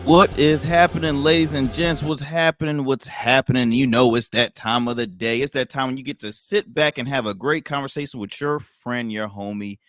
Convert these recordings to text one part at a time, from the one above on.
What is happening, ladies and gents? What's happening? What's happening? You know, it's that time of the day. It's that time when you get to sit back and have a great conversation with your friend, your homie.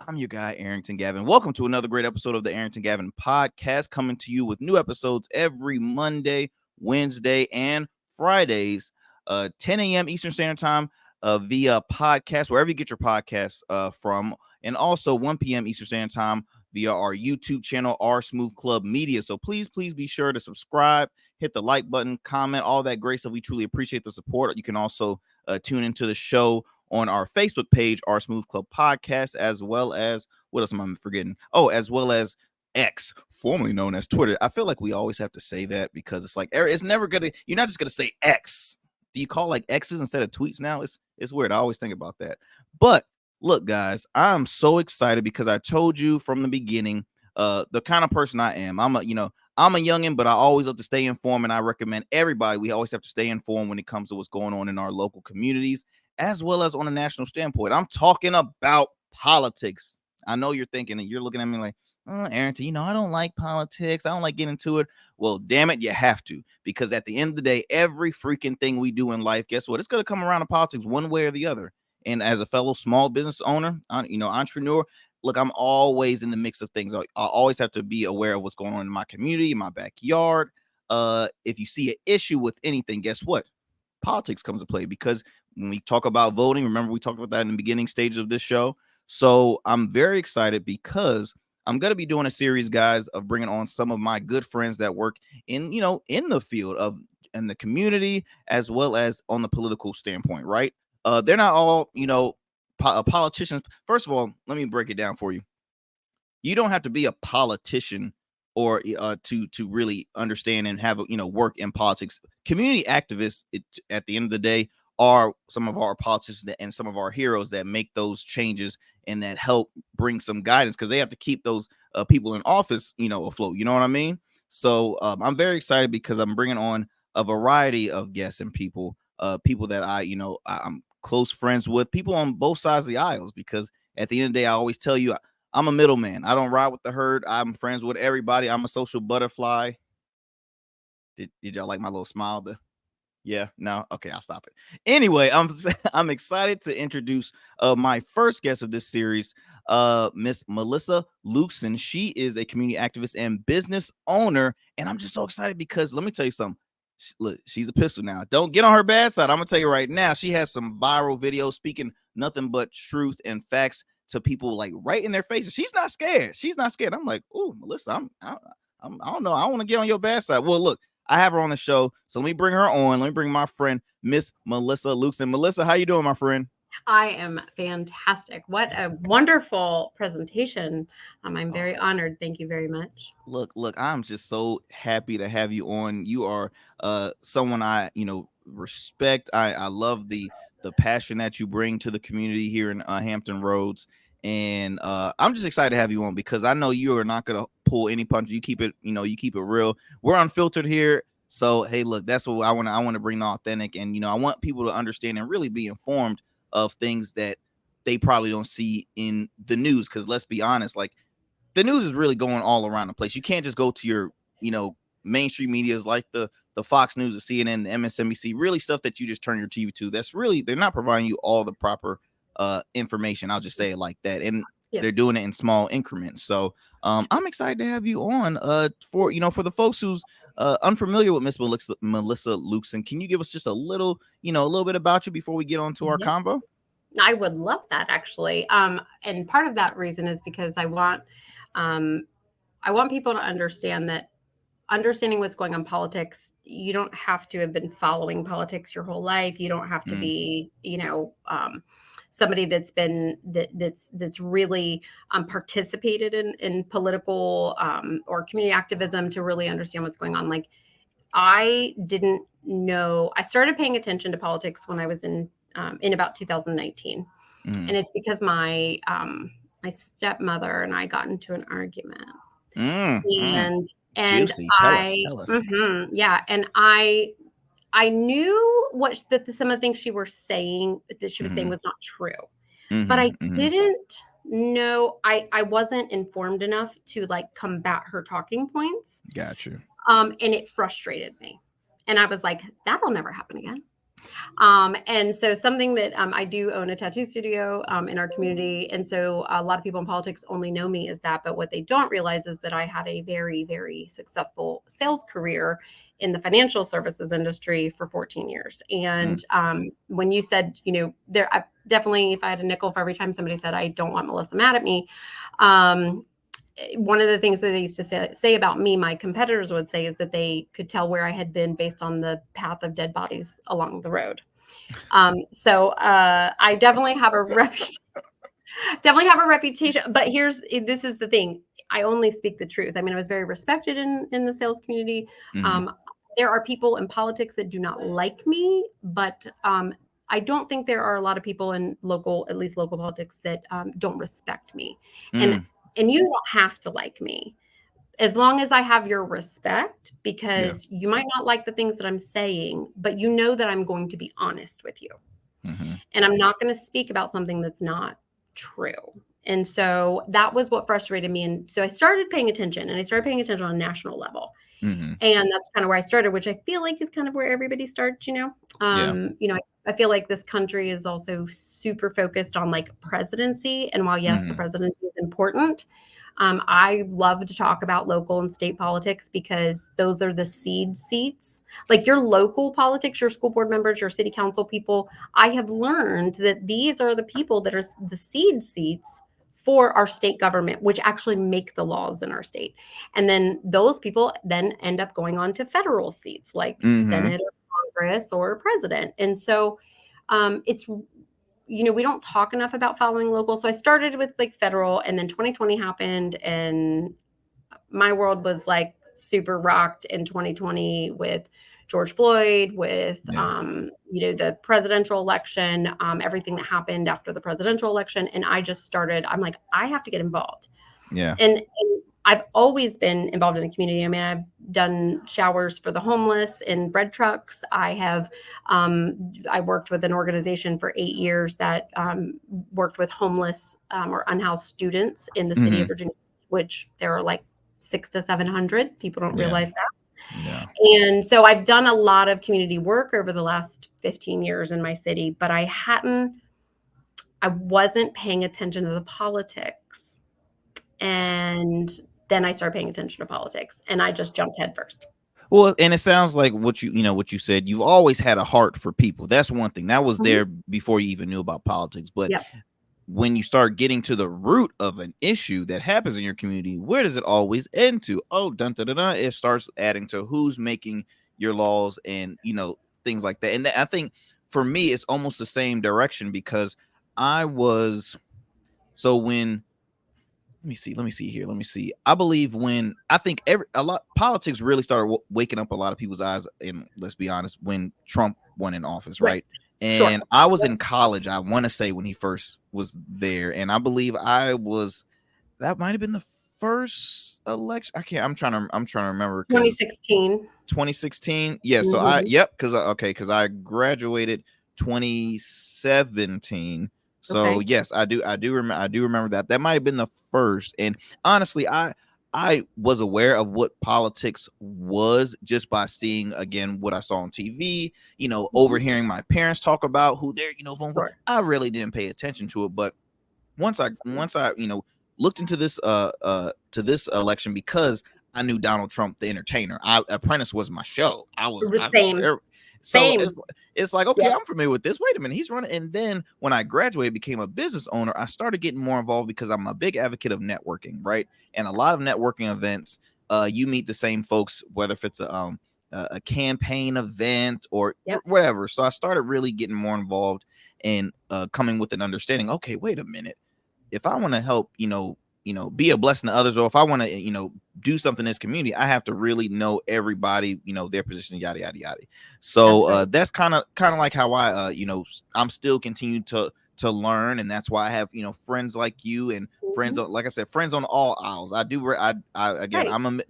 I'm your guy, Arrington Gavin. Welcome to another great episode of the Arrington Gavin podcast, coming to you with new episodes every Monday, Wednesday, and Fridays, 10 a.m. Eastern Standard Time via podcast, wherever you get your podcasts from, and also 1 p.m. Eastern Standard Time via our YouTube channel, R Smooth Club Media. So please be sure to subscribe, hit the like button, comment, all that great stuff. We truly appreciate the support. You can also tune into the show on our Facebook page, our Smooth Club Podcast, as well as what else am I forgetting? Oh, as well as X, formerly known as Twitter. I feel like we always have to say that because it's like it's never gonna. You're not just gonna say X. Do you call like X's instead of tweets now? It's weird. I always think about that. But look, guys, I'm so excited because I told you from the beginning, the kind of person I am. I'm a youngin', but I always love to stay informed, and I recommend everybody. We always have to stay informed when it comes to what's going on in our local communities, as well as on a national standpoint. I'm talking about politics. I know you're thinking and you're looking at me like, oh, Arrington, I don't like politics. I don't like getting into it. Well, damn it, you have to, because at the end of the day, every freaking thing we do in life, guess what? It's going to come around to politics one way or the other. And as a fellow small business owner, entrepreneur, look, I'm always in the mix of things. I always have to be aware of what's going on in my community, in my backyard. If you see an issue with anything, guess what? Politics comes to play, because when we talk about voting, remember we talked about that in the beginning stages of this show. So I'm very excited because I'm going to be doing a series, guys, of bringing on some of my good friends that work in the field of in the community, as well as on the political standpoint, right? They're not all politicians. First of all, let me break it down for you. You don't have to be a politician or to really understand and have work in politics. Community activists, at the end of the day, are some of our politicians and some of our heroes that make those changes and that help bring some guidance, because they have to keep those people in office afloat. You know what I mean? So I'm very excited because I'm bringing on a variety of guests and people that I'm close friends with, people on both sides of the aisles, because at the end of the day, I always tell you, I'm a middleman. I don't ride with the herd. I'm friends with everybody. I'm a social butterfly. Did y'all like my little smile? Yeah, no, okay, I'll stop it. Anyway, I'm excited to introduce my first guest of this series, Miss Melissa Lukeson. She is a community activist and business owner, and I'm just so excited because let me tell you something. Look, she's a pistol now. Don't get on her bad side. I'm gonna tell you right now. She has some viral videos speaking nothing but truth and facts to people, like right in their faces. She's not scared. She's not scared. I'm like, oh, Melissa, I don't know. I don't want to get on your bad side. Well, look, I have her on the show, so let me bring her on. Let me bring my friend, Miss Melissa Lukeson. Melissa, how you doing, my friend? I am fantastic. What a wonderful presentation. I'm very honored. Thank you very much. Look, I'm just so happy to have you on. You are someone I, respect. I love the passion that you bring to the community here in Hampton Roads. And I'm just excited to have you on because I know you are not going to pull any punch. You keep it, you keep it real. We're unfiltered here. So, hey, look, that's what I want. I want to bring the authentic, and, I want people to understand and really be informed of things that they probably don't see in the news. Because let's be honest, like, the news is really going all around the place. You can't just go to your, mainstream medias like the Fox News, the CNN, the MSNBC, really stuff that you just turn your TV to. That's really, they're not providing you all the proper information. I'll just say it like that. And they're doing it in small increments. So I'm excited to have you on for the folks who's unfamiliar with Miss Melissa Lukeson. Can you give us just a little bit about you before we get on to our convo? I would love that, actually. And part of that reason is because I want people to understand that understanding what's going on in politics, you don't have to have been following politics your whole life. You don't have to be, somebody that's really participated in political or community activism to really understand what's going on. Like, I didn't know. I started paying attention to politics when I was in about 2019, and it's because my stepmother and I got into an argument. And Juicy. Tell us. And I knew some of the things she was saying was not true, but I didn't No, I wasn't informed enough to like combat her talking points. Got you. And it frustrated me. And I was like, that'll never happen again. And so something that I do own a tattoo studio in our community. And so a lot of people in politics only know me as that. But what they don't realize is that I had a very, very successful sales career in the financial services industry for 14 years. And when you said, there, I definitely, if I had a nickel for every time somebody said, I don't want Melissa mad at me, one of the things that they used to say about me, my competitors would say, is that they could tell where I had been based on the path of dead bodies along the road. So I definitely have a reputation. But this is the thing. I only speak the truth. I mean, I was very respected in the sales community. There are people in politics that do not like me, but I don't think there are a lot of people in at least local politics that don't respect me. And you don't have to like me as long as I have your respect, because you might not like the things that I'm saying, but you know that I'm going to be honest with you. And I'm not going to speak about something that's not true. And so that was what frustrated me. And so I started paying attention, and I started paying attention on a national level. And that's kind of where I started, which I feel like is kind of where everybody starts, I feel like this country is also super focused on like presidency. And while, yes, the presidency is important, I love to talk about local and state politics because those are the seed seats. Like your local politics, your school board members, your city council people, I have learned that these are the people that are the seed seats for our state government, which actually make the laws in our state. And then those people then end up going on to federal seats like Senate or Congress or president. And so it's, we don't talk enough about following local. So I started with like federal, and then 2020 happened, and my world was like super rocked in 2020 with George Floyd, with the presidential election, everything that happened after the presidential election. And I'm like, I have to get involved. And I've always been involved in the community. I mean, I've done showers for the homeless in bread trucks. I worked with an organization for 8 years that worked with homeless or unhoused students in the city of Virginia, which there are like 600 to 700. People don't realize that. And so I've done a lot of community work over the last 15 years in my city, but I wasn't paying attention to the politics. And then I started paying attention to politics, and I just jumped headfirst. Well, and it sounds like what you said, you've always had a heart for people. That's one thing that was there before you even knew about politics. But when you start getting to the root of an issue that happens in your community, where does it always end to? Oh, dun, dun, dun, dun, it starts adding to who's making your laws and, things like that. And I think for me, it's almost the same direction, because let me see here. I believe politics really started waking up a lot of people's eyes, and let's be honest, when Trump won in office, right? And I was in college, I want to say, when he first was there, and I believe that might have been the first election. I'm trying to remember. 2016. Yeah. So because I graduated 2017. So yes, I do remember that. That might have been the first. And honestly, I was aware of what politics was just by seeing, again, what I saw on TV, overhearing my parents talk about who they're, voting for. I really didn't pay attention to it. But once I looked into this election, because I knew Donald Trump, the entertainer. Apprentice was my show. So it's like, okay, I'm familiar with this. Wait a minute, he's running. And then when I graduated, became a business owner, I started getting more involved because I'm a big advocate of networking, right? And a lot of networking events, you meet the same folks, whether if it's a campaign event or whatever. So I started really getting more involved and coming with an understanding. Okay, wait a minute. If I want to help, be a blessing to others, or if I want to, do something in this community, I have to really know everybody, their position, yada, yada, yada. So that's kind of like how I, I'm still continuing to learn. And that's why I have, friends like you and friends, like I said, friends on all aisles. Again, I'm an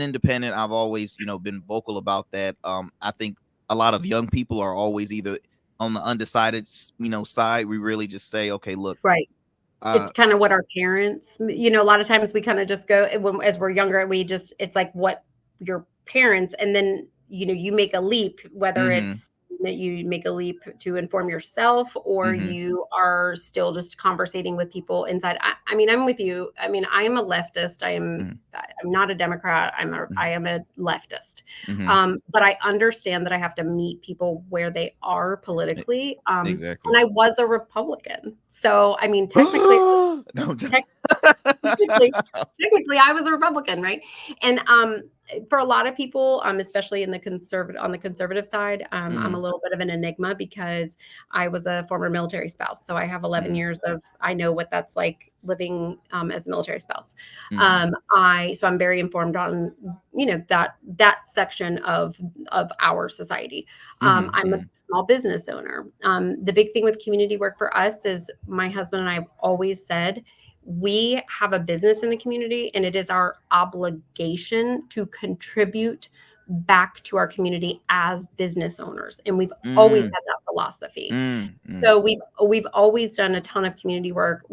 independent. I've always, been vocal about that. I think a lot of young people are always either on the undecided, side. We really just say, okay, look, it's kind of what our parents, a lot of times we kind of just go as we're younger, it's like what your parents, and then, you make a leap, whether it's that you make a leap to inform yourself or you are still just conversating with people inside. I mean, I'm with you. I mean, I am a leftist. I'm not a Democrat. I am a leftist. But I understand that I have to meet people where they are politically. Exactly. And I was a Republican. So, I mean, technically, technically I was a Republican, right? And for a lot of people, especially in the conservative side, I'm a little bit of an enigma because I was a former military spouse. So I have 11 years I know what that's like living as a military spouse. So I'm very informed on, that section of our society. I'm a small business owner. The big thing with community work for us is my husband and I have always said, we have a business in the community and it is our obligation to contribute back to our community as business owners. And we've always had that philosophy. So we've always done a ton of community work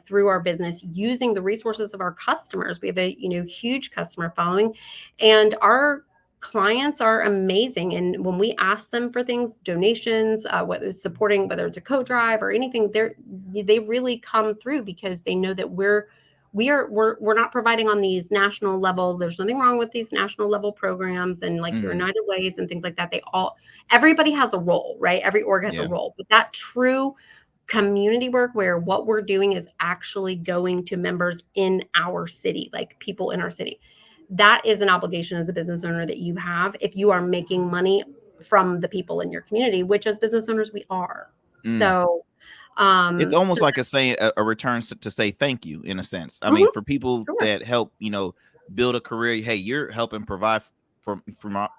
through our business using the resources of our customers. We have a, huge customer following, and our clients are amazing. And when we ask them for things, donations, whether it's a co-drive or anything, they really come through because they know that we're not providing on these national level. There's nothing wrong with these national level programs and like your United Ways and things like that. Everybody has a role, right? Every org has a role, but that true community work where what we're doing is actually going to members in our city, like people in our city. That is an obligation as a business owner that you have if you are making money from the people in your community, which as business owners we are. So it's almost like a return to say thank you in a sense. I mean, for people that help, build a career. Hey, you're helping provide for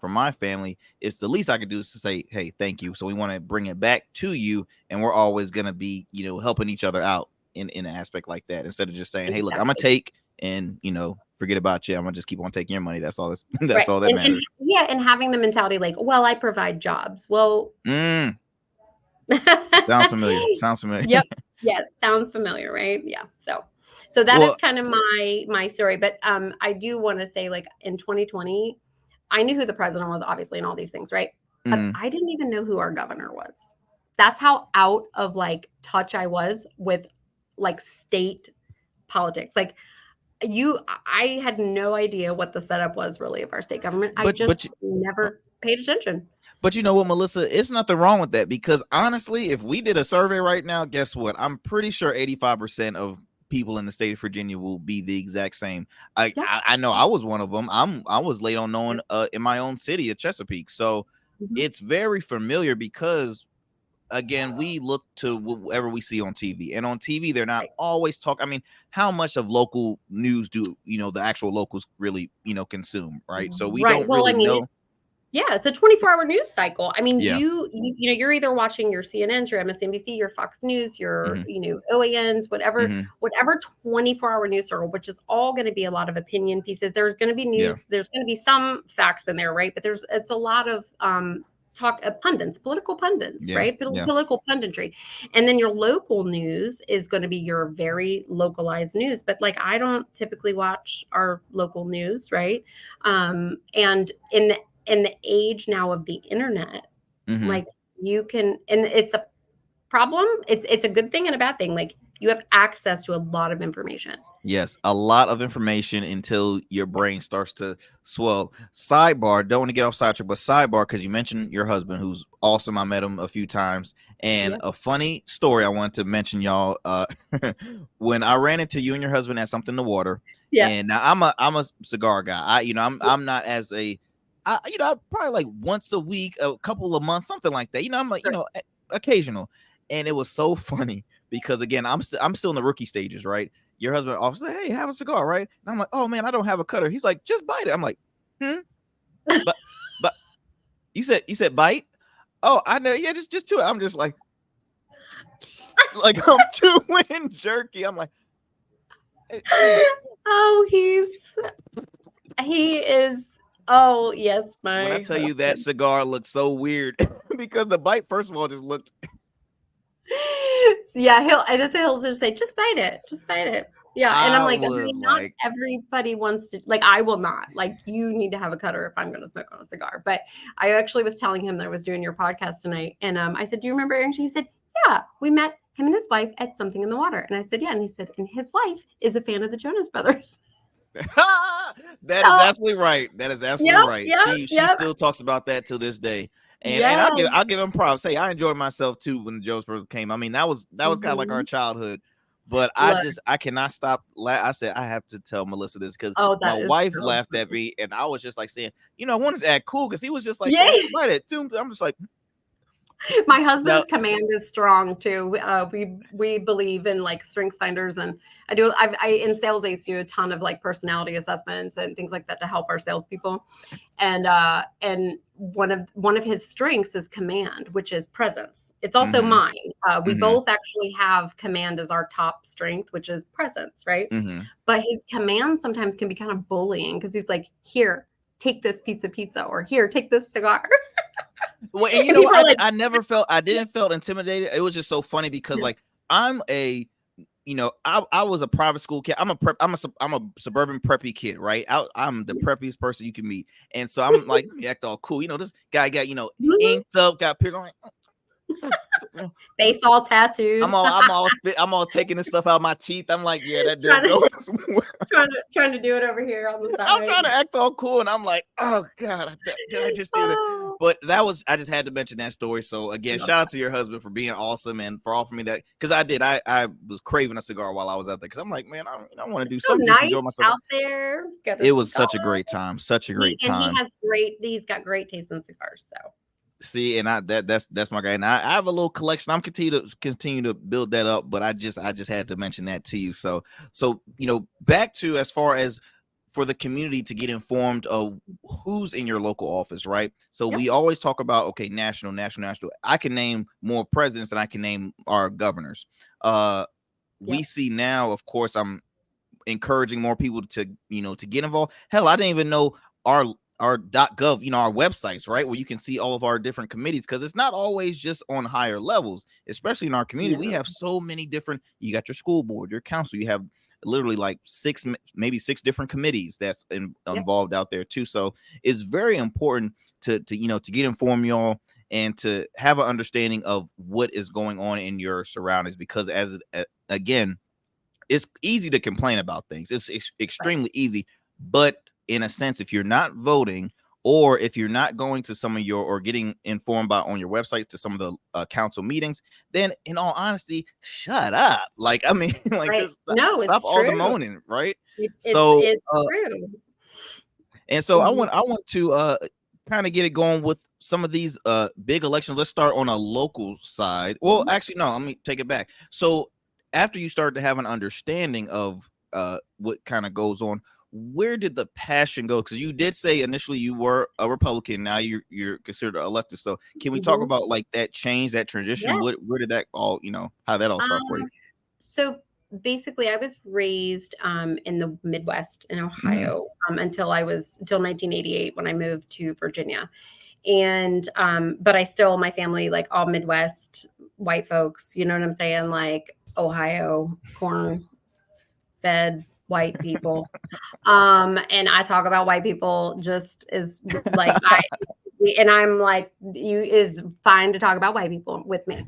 my family. It's the least I could do is to say, hey, thank you. So we want to bring it back to you, and we're always going to be, helping each other out in an aspect like that, instead of just saying, hey, look, I'm gonna take and forget about you. I'm gonna just keep on taking your money. That's all. That's all that matters. And having the mentality like, well, I provide jobs. Well, sounds familiar. Yep. Yes, sounds familiar, right? Yeah. So that is kind of my story. But I do want to say, like, in 2020, I knew who the president was, obviously, and all these things, right? But I didn't even know who our governor was. That's how out of like touch I was with like state politics. Like I had no idea what the setup was really of our state government. I just never paid attention. But you know what, Melissa, it's nothing wrong with that, because honestly, if we did a survey right now, guess what? I'm pretty sure 85% of people in the state of Virginia will be the exact same. I know I was one of them. I was late on knowing in my own city of Chesapeake. So it's very familiar because, again, we look to whatever we see on TV, and on TV they're not always talking. I mean, how much of local news do the actual locals really consume, right? So we don't really know. It's a 24-hour news cycle. I mean, you're either watching your CNNs, your MSNBC, your Fox News, your OANs, whatever 24-hour news cycle, which is all going to be a lot of opinion pieces. There's going to be news. There's going to be some facts in there, right? But it's a lot of political pundits, right? Political punditry. And then your local news is going to be your very localized news. But like, I don't typically watch our local news, right? And in the age now of the internet, like you can, and it's a problem. It's a good thing and a bad thing. Like, you have access to a lot of information. Yes, a lot of information until your brain starts to swell. Sidebar, don't want to get off sidetrack, but sidebar, because you mentioned your husband, who's awesome. I met him a few times, and a funny story I want to mention, y'all. When I ran into you and your husband at Something to Water, and now I'm a cigar guy. I'm not as a probably like once a week, a couple of months, something like that. I'm occasional, and it was so funny because, again, I'm still in the rookie stages, right? Your husband offers, hey, have a cigar, right? And I'm like, oh man, I don't have a cutter. He's like, just bite it. I'm like, but you said bite? Oh, I know. Yeah, just chew it. I'm just like I'm chewing jerky. I'm like, oh, he is. Oh yes, my. When I tell you that cigar looked so weird because the bite, first of all, just looked. So yeah, he'll just say, just bite it, just bite it. Yeah, and I'm I like, was not like, everybody wants to. Like, I will not. Like, you need to have a cutter if I'm going to smoke on a cigar. But I actually was telling him that I was doing your podcast tonight, and I said, "Do you remember Arrington?" He said, "Yeah, we met him and his wife at Something in the Water." And I said, "Yeah," and he said, "And his wife is a fan of the Jonas Brothers." that is So, absolutely right. That is absolutely yep, right. yep, She yep, still talks about that to this day. And yeah. I'll give him props. Hey, I enjoyed myself too when the Jonas Brothers came. I mean, that was kind of like our Mhm. childhood. But Look, I cannot stop. I said I have to tell Melissa this because oh, my that is wife so laughed at funny. me, and I was just like saying, I wanted to act cool because he was just like Yeah. saying, just bite it. I'm just like, My no. husband's command is strong too. We believe in like strengths finders, and I in sales I used to do a ton of like personality assessments and things like that to help our salespeople. And one of his strengths is command, which is presence. It's also Mm-hmm, mine. We mm-hmm, both actually have command as our top strength, which is presence, right? mm-hmm. But his command sometimes can be kind of bullying because he's like, "Here, take this piece of pizza," or "Here, take this cigar." Well, and you And know, people are like, I never felt, I didn't felt intimidated. It was just so funny because like I'm a, I was a private school kid. I'm a suburban preppy kid, right? I'm the preppiest person you can meet, and so I'm like, let me act all cool. This guy got inked up, got pickled. Like, face all tattooed, I'm all taking this stuff out of my teeth. I'm like, yeah, that there trying to goes. trying to do it over here on the I'm side. trying to act all cool, and I'm like, oh god, did I just do that? Oh, But I just had to mention that story. So again, love shout out that. to your husband for being awesome and for offering me that, because I did. I was craving a cigar while I was out there because I'm like, man, I want to do It's so something, just enjoy nice myself. out there. Got a It was cigar. such a great time, such a great time. He's got great taste in cigars. So See, and that's my guy. And I have a little collection. I'm continue to build that up, but I just had to mention that to you. So back to as far as for the community to get informed of who's in your local office, right? So yep, we always talk about, okay, national. I can name more presidents than I can name our governors. We yep, see now, of course, I'm encouraging more people to to get involved. Hell, I didn't even know our .gov, our websites, right, where you can see all of our different committees, because it's not always just on higher levels. Especially in our community, we no, have so many different. You got your school board, your council, you have literally like maybe six different committees that's yep, involved out there too. So it's very important to to get informed, y'all, and to have an understanding of what is going on in your surroundings, because again, it's easy to complain about things. It's right, extremely easy. But in a sense, if you're not voting, or if you're not going to some of your, or getting informed about on your websites to some of the council meetings, then in all honesty, shut up. Like, I mean, like, right. just No, stop it's all the true. moaning, right? It's So, it's true. and so Mhm. I want to kind of get it going with some of these big elections. Let's start on a local side. Well, Mhm. actually, no, let me take it back. So after you start to have an understanding of what kind of goes on, where did the passion go? Because you did say initially you were a Republican, now you're considered a leftist. So can we talk Mhm. about like that change, that transition? Yeah. Where did that all, how that all start for you? Um, so basically, I was raised in the Midwest in Mm-hmm. Ohio until 1988 when I moved to Virginia. And but I still, my family, like all Midwest white folks, you know what I'm saying? Like Ohio, corn fed white people. And I talk about white people just as like and I'm like, you is fine to talk about white people with me.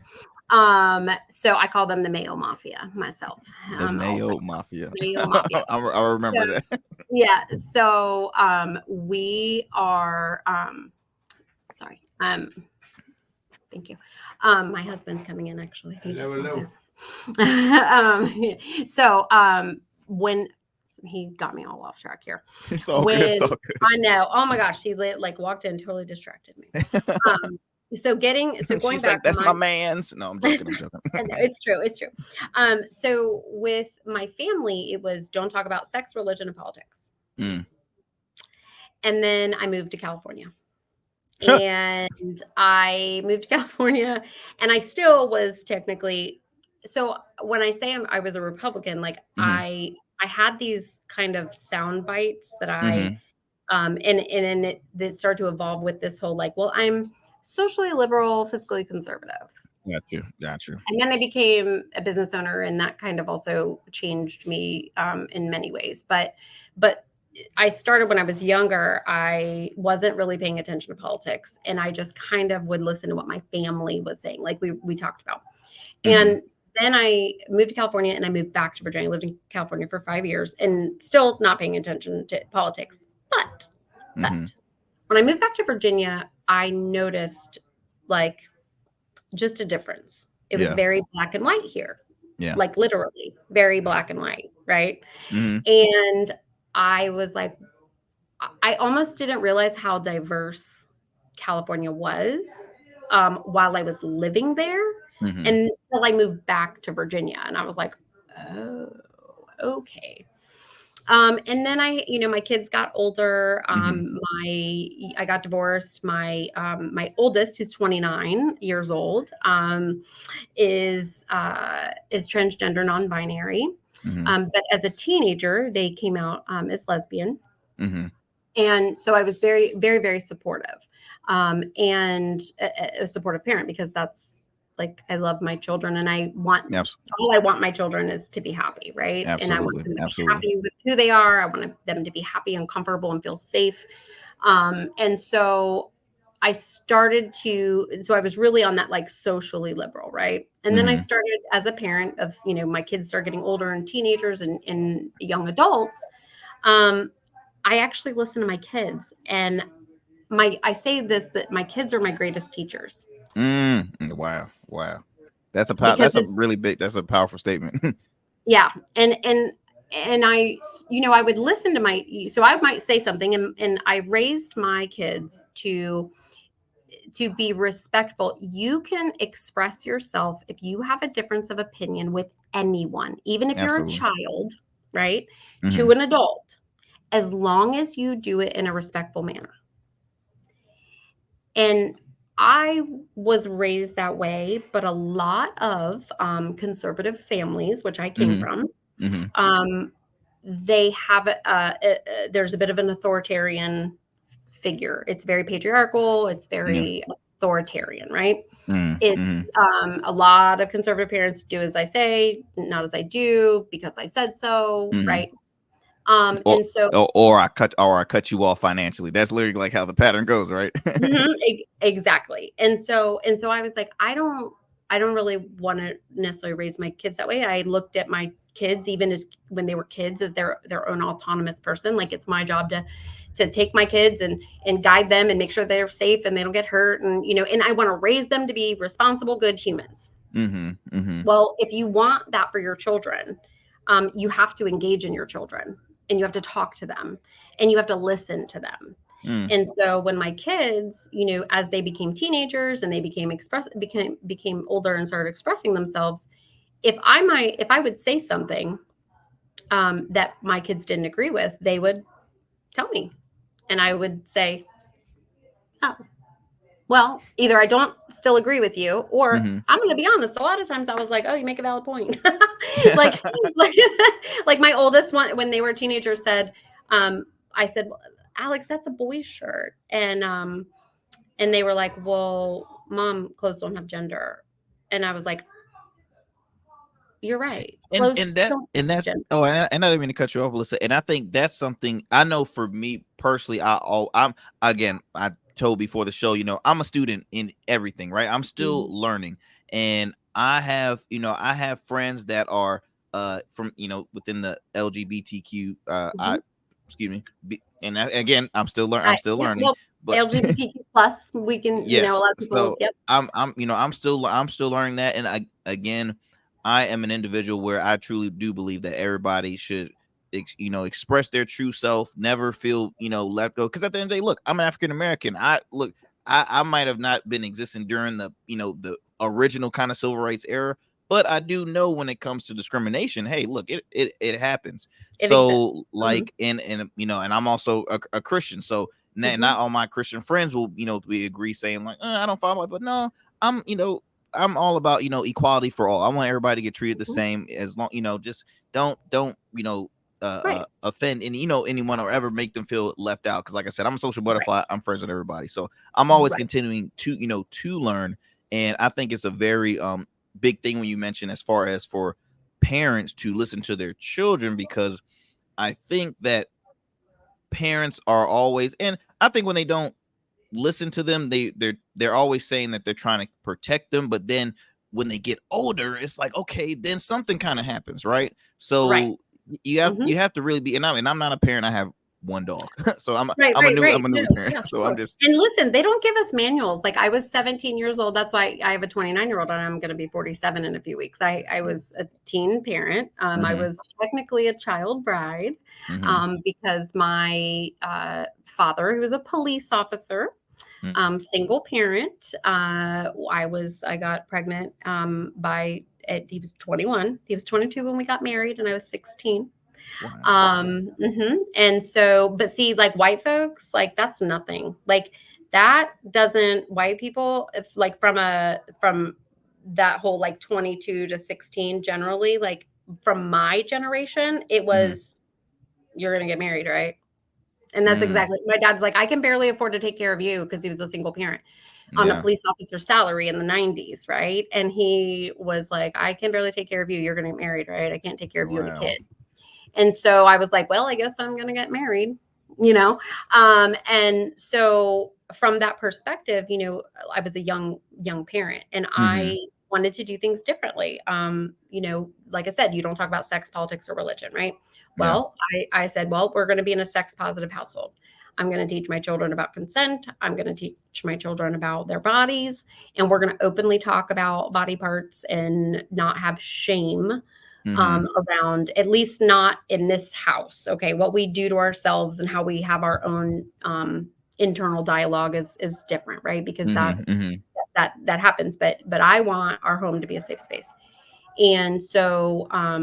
So I call them the Mayo Mafia myself. The Also Mayo Mafia. Mayo Mafia. I So remember that. yeah, so we are sorry. Thank you. My husband's coming in actually. He just walked in. So when he got me all off track here. It's all good. It's When all I know, oh my gosh, like walked in, totally distracted me. good. So going She's back like, when that's my man's. No, I'm joking. I'm joking. I know, it's true. It's true. So with my family, it was don't talk about sex, religion, and politics. Mm. And then I moved to California. And I moved to California, and I still was technically. So when I say I was a Republican, like Hmm. I had these kind of sound bites that I Hmm. and it started to evolve with this whole like, well, I'm socially liberal, fiscally conservative. Got you. Got you. And then I became a business owner, and that kind of also changed me in many ways. But I started when I was younger. I wasn't really paying attention to politics, and I just kind of would listen to what my family was saying, like we talked about. Mm-hmm. And then I moved to California, and I moved back to Virginia. I lived in California for 5 years, and still not paying attention to politics. Mm-hmm. But when I moved back to Virginia, I noticed like just a difference. It was Yeah. very black and white here, Yeah. like literally very black and white, right? Mm-hmm. And I was like, I almost didn't realize how diverse California was while I was living there Mm-hmm. until I moved back to Virginia. And I was like, oh, okay. And then my kids got older. Mm-hmm. I got divorced. My oldest, who's 29 years old, is transgender, non-binary. Mm-hmm. But as a teenager, they came out as lesbian, Mm-hmm. and so I was very, very, very supportive, and a supportive parent, because that's like I love my children, and Yes. all I want my children is to be happy, right? And I want Absolutely. them to be Absolutely. happy with who they are. I want them to be happy and comfortable and feel safe. And so so I was really on that like socially liberal, right? And then I Mm-hmm. started as a parent of, my kids start getting older and teenagers and young adults. Um, I actually listen to my kids, and I say this, that my kids are my greatest teachers. Wow. Wow. Because That's a really big. That's a powerful statement. yeah, and I would listen to so I might say something, and I raised my kids to be respectful. You can express yourself if you have a difference of opinion with anyone, even if you're a Absolutely. child, right? Mm-hmm. To an adult, as long as you do it in a respectful manner. And I was raised that way, but a lot of conservative families, which I came Mm-hmm. from, Mm-hmm. um, they have there's a bit of an authoritarian figure. It's very patriarchal. It's Yeah. very authoritarian, right? It's Mm-hmm. a lot of conservative parents do as I say, not as I do, because I said so, Mm-hmm. right? Or, And so I cut you off financially. That's literally like how the pattern goes, right? exactly. And so I was like, I don't really want to necessarily raise my kids that way. I looked at my kids, even as when they were kids, as their own autonomous person. Like it's my job to take my kids and guide them and make sure they're safe and they don't get hurt, and I want to raise them to be responsible, good humans. Mm-hmm. Mm-hmm. Well, if you want that for your children, you have to engage in your children, and you have to talk to them, and you have to listen to them. Mm. And so when my kids, as they became teenagers and they became older and started expressing themselves, if I would say something that my kids didn't agree with, they would tell me, and I would say, "Oh, well, either I don't still agree with you, or Mm-hmm. I'm going to be honest. A lot of times I was like, oh, you make a valid point." like, like, like my oldest one, when they were teenagers, said, I said, well, Alex, that's a boy's shirt. And they were like, well, mom, clothes don't have gender. And I was like, you're right. and Clothes and that don't and have that's gender. and I didn't mean to cut you off, Melissa. And I think that's something I know for me personally. I'm again. I told before the show, I'm a student in everything, right? I'm still Mhm. learning, and I have friends that are from within the LGBTQ Mhm. excuse me, again, I'm still Yeah, learning, well, but LGBTQ plus, we can, a yes. lot of people, So yep. I'm still learning that. And I am an individual where I truly do believe that everybody should express their true self, never feel, let go. Because at the end of the day, look, I'm an African American. I might have not been existing during the original kind of civil rights era, but I do know when it comes to discrimination, hey, look, it happens. It exists. So Mhm. like, and I'm also a Christian. So not Mhm. all my Christian friends will, we agree saying like, I don't follow it, but no, I'm, I'm all about, equality for all. I want everybody to get treated the Mhm. same, as long, just don't, Right. offend anyone or ever make them feel left out. Cause like I said, I'm a social Right. butterfly. I'm friends with everybody. So I'm always Right. continuing to, to learn. And I think it's a very big thing when you mention as far as for parents to listen to their children, because I think that parents are always, and I think when they don't listen to them, they're always saying that they're trying to protect them, but then when they get older, it's like, okay, then something kind of happens, right? Right. So you have Mhm. you have to really be, and I'm not a parent. I have one dog, so Right, I'm a right, new right. I'm a No, newly parent. yeah, So I'm sure. just And listen, they don't give us manuals. Like I was 17 years old. That's why I have a 29-year-old and I'm going to be 47 in a few weeks. I was a teen parent. I hmm was technically a child bride hmm because my father, who was a police officer, single parent, I got pregnant he was 21. He was 22 when we got married and I was 16. wow. And so, but see, like white folks, like that's nothing. Like that doesn't white people, if like from that whole like 22 to 16 generally, like from my generation, it hmm was you're gonna get married, right? And that's mm, exactly my dad's like, I can barely afford to take care of you because he was a single parent on a yeah. police officer salary in the 90s, right? And he was like, I can barely take care of you. You're gonna get married, right? I can't take care of you and the Wow. kid. And so I was like, well, I guess I'm going to get married, you know? And so from that perspective, I was a young parent and hmm I wanted to do things differently. Like I said, you don't talk about sex, politics, or religion, right? Yeah. Well, I said, well, we're going to be in a sex positive household. I'm going to teach my children about consent. I'm going to teach my children about their bodies. And we're going to openly talk about body parts and not have shame hmm around, at least not in this house. Okay, what we do to ourselves and how we have our own internal dialogue is different, right? Because that hmm hmm that that happens. But I want our home to be a safe space, and so I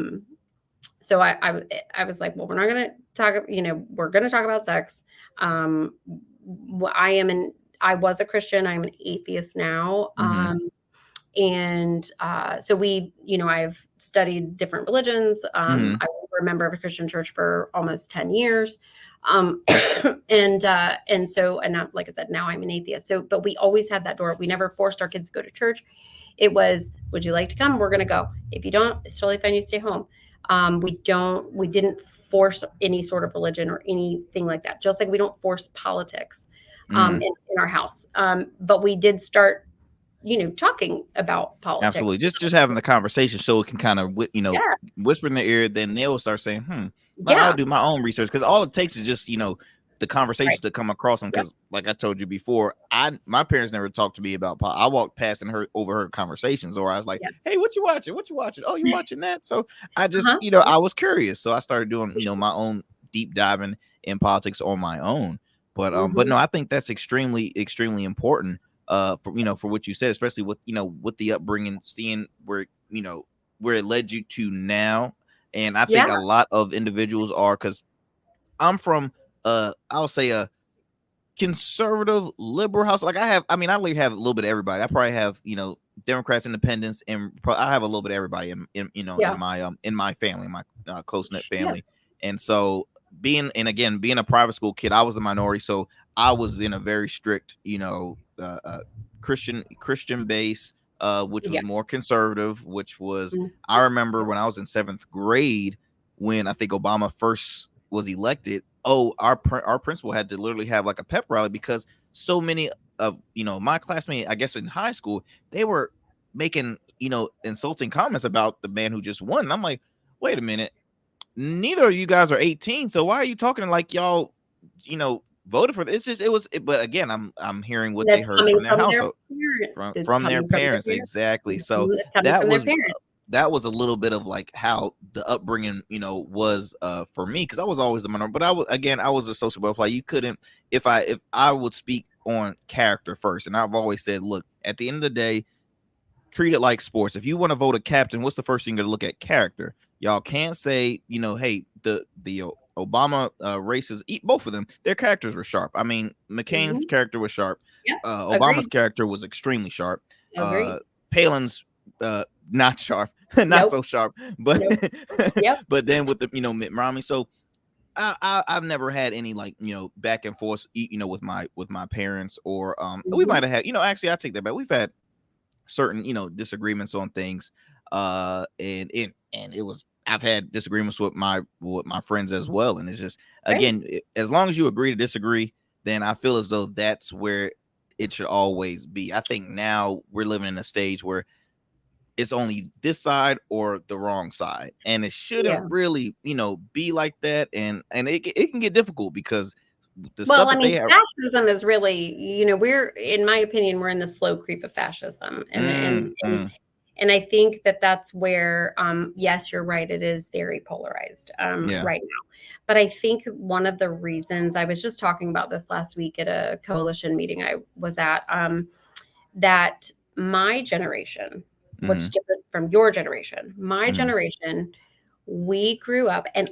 was like, well, we're not going to talk. We're going to talk about sex. Um, I was a Christian. I'm an atheist now. hmm And so I've studied different religions. hmm I was a member of a Christian church for almost 10 years. Um, and now, like I said, now I'm an atheist. So, but we always had that door. We never forced our kids to go to church. It was, would you like to come? We're going to go. If you don't, it's totally fine. You stay home. We didn't force any sort of religion or anything like that. Just like we don't force politics mm. in our house. But we did start talking about politics. Absolutely. Just having the conversation so it can kind of Yeah, whisper in their ear. Then they'll start saying, I'll yeah, do my own research, because all it takes is just the conversation right. to come across them. Yep. Because like I told you before, my parents never talked to me about I walked past and heard overheard conversations, or I was like, Yeah. hey, what you watching? What you watching? Oh, you watching that? So I just Uh-huh. I was curious, so I started doing my own deep diving in politics on my own. But Mhm. no, I think that's extremely important, for what you said, especially with with the upbringing, seeing where it led you to now. And I Yeah. think a lot of individuals are, because I'm from I'll say a conservative liberal house. Like I literally have a little bit of everybody. I probably have Democrats, independents, and I have a little bit of everybody Yeah. in my family, my close knit Yeah. family. And so being a private school kid, I was a minority, so I was in a very strict Christian base, which was Yeah. more conservative. Which was, Mm. I remember when I was in seventh grade, when I think Obama first was elected. Oh, our principal had to literally have like a pep rally, because so many of my classmates, I guess in high school, they were making insulting comments about the man who just won. And I'm like, wait a minute, neither of you guys are 18, so why are you talking like y'all voted for this? It's just but again, I'm hearing what they That's heard coming from their from their household, parents. It's from their coming from their parents. parents. Exactly. So It's coming that from their was parents. that was a little bit of like how the upbringing was for me, because I was always the minority. But I was a social butterfly. You couldn't, if I would speak on character first, and I've always said, look, at the end of the day, treat it like sports. If you want to vote a captain, what's the first thing you're going to look at? Character. Y'all can't say, hey, the Obama races, both of them, their characters were sharp. I mean, McCain's Mhm. character was sharp. Yeah. Obama's Agreed. character was extremely sharp. Agreed. Palin's not sharp, not Nope. so sharp. But Nope. Yep. but then with the Mitt Romney. So I've never had any like back and forth with my parents, or we Mhm. might have had, actually I take that back. We've had certain, disagreements on things. And it was, I've had disagreements with my friends as well. And it's just, Right. again, as long as you agree to disagree, then I feel as though that's where it should always be. I think now we're living in a stage where it's only this side or the wrong side, and it Yeah. shouldn't really, be like that. And it can get difficult because the Well, stuff I that they mean, have. fascism is really, we're, in my opinion, we're in the slow creep of fascism, and Mm, and and mm, and I think that that's where, yes, you're right, it is very polarized, yeah. right now. But I think one of the reasons, I was just talking about this last week at a coalition meeting I was at, that my generation, which Mm-hmm, is different from your generation, my mm-hmm, generation, we grew up, and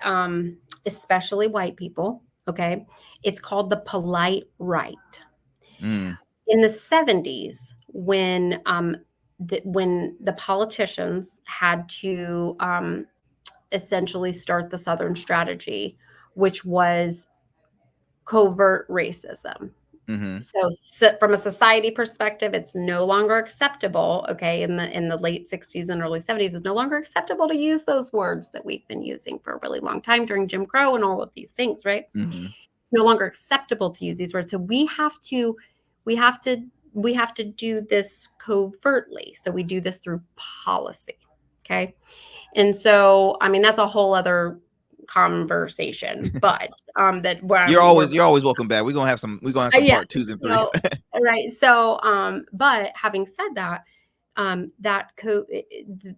um, especially white people. Okay, it's called the polite right. mm, In the 70s, when the politicians had to essentially start the Southern strategy, which was covert racism. mm-hmm, So from a society perspective, it's no longer acceptable. Okay, in the late 60s and early 70s, it's no longer acceptable to use those words that we've been using for a really long time during Jim Crow and all of these things, right? mm-hmm. It's no longer acceptable to use these words. So we have to we have to do this covertly. So we do this through policy. Okay. And so, I mean, that's a whole other conversation, but that where You're we're always welcome back. We're gonna have some yeah. part twos and threes. So right. So, but having said that,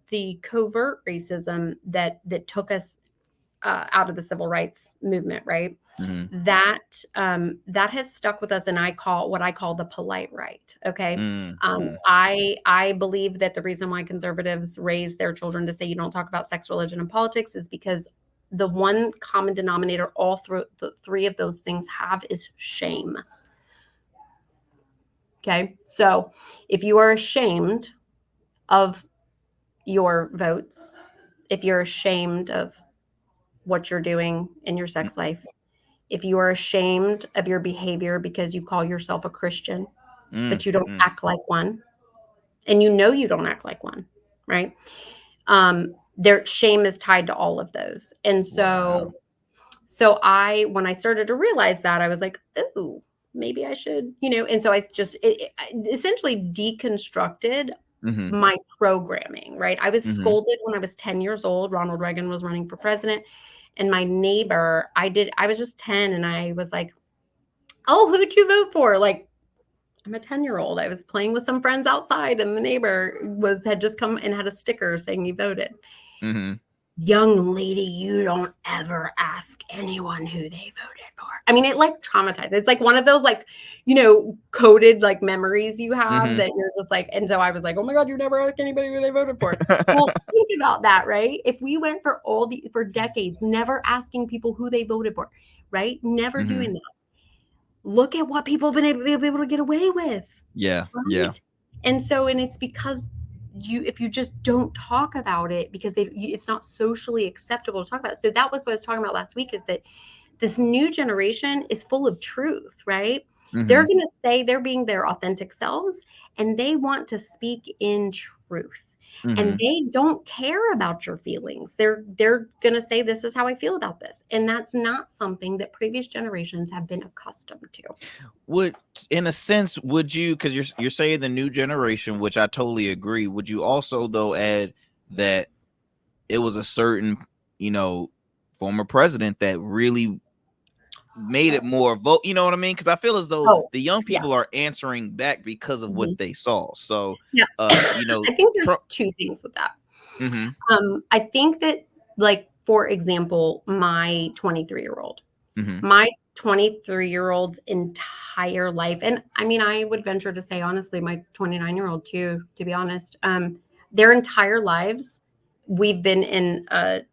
the covert racism that took us out of the civil rights movement, right? Mm-hmm, That has stuck with us, and I call the polite right. Okay, mm-hmm, I believe that the reason why conservatives raise their children to say you don't talk about sex, religion, and politics is because the one common denominator all through the three of those things have is shame. Okay, so if you are ashamed of your votes, if you're ashamed of what you're doing in your sex life, if you are ashamed of your behavior because you call yourself a Christian, mm-hmm, but you don't mm. act like one, and you don't act like one, right? Their shame is tied to all of those. And Wow. so when I started to realize that, I was like, oh, maybe I should, and so I essentially deconstructed Mm-hmm, my programming, right? I was mm-hmm, scolded when I was 10 years old. Ronald Reagan was running for president. And my neighbor, I was just 10, and I was like, oh, who'd you vote for? Like, I'm a 10-year-old. I was playing with some friends outside, and the neighbor had just come and had a sticker saying he voted. mm-hmm. Young lady, you don't ever ask anyone who they voted for. I mean, it like traumatized. It's like one of those like, coded like memories you have Mm-hmm. that you're just like, and so I was like, oh my God, you never ask anybody who they voted for. Well, think about that, right? If we went for decades, never asking people who they voted for, right? Never Mm-hmm. doing that. Look at what people have been able to get away with, Yeah, yeah. right? And it's because if you just don't talk about it because it's not socially acceptable to talk about it. So that was what I was talking about last week, is that this new generation is full of truth, right? Mm-hmm, They're going to say they're being their authentic selves, and they want to speak in truth. mm-hmm. And they don't care about your feelings. They're going to say, this is how I feel about this. And that's not something that previous generations have been accustomed to. Would, in a sense, would you, because you're saying the new generation, which I totally agree, would you also though add that it was a certain, former president that really made it more vote, you know what I mean? Because I feel as though Oh, the young yeah. people are answering back because of what Mhm. they saw. So Yeah. I think Trump. there's two things with that. Mm-hmm, I think that, like, for example, my 23-year-old, mm-hmm, my 23-year-old's entire life, and I mean, I would venture to say, honestly, my 29-year-old too, to be honest, their entire lives, we've been in a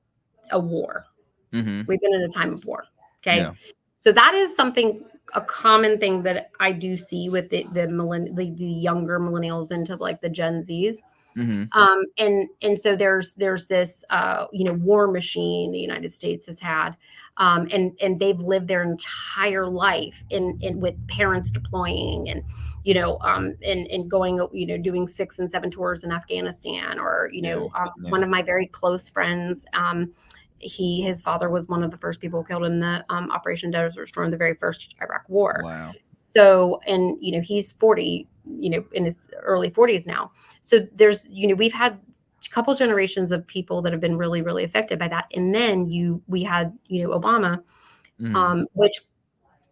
war. mm-hmm. We've been in a time of war. Okay. Yeah. So that is something, a common thing that I do see with the younger millennials into like the Gen Zs. Mm-hmm, And so there's this war machine the United States has had, and they've lived their entire life in with parents deploying, and going, doing 6 and 7 tours in Afghanistan, or, Yeah. one of my very close friends, his father was one of the first people killed in the Operation Desert Storm, the very first Iraq War. Wow. So, and, he's 40, in his early 40s now. So there's, we've had a couple generations of people that have been really, really affected by that. And then we had, Obama, which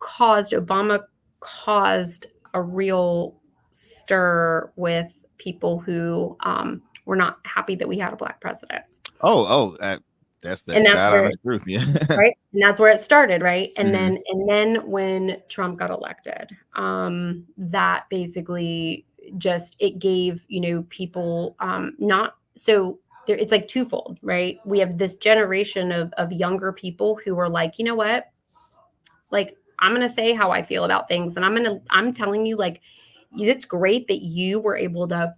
Obama caused a real stir with people who were not happy that we had a Black president. That's the And that's God where, honest truth. Yeah. right. And that's where it started. Right. And then when Trump got elected, that basically just, it gave, people not so there, it's like twofold, right? We have this generation of younger people who are like, you know what? Like, I'm going to say how I feel about things. And I'm telling you, like, it's great that you were able to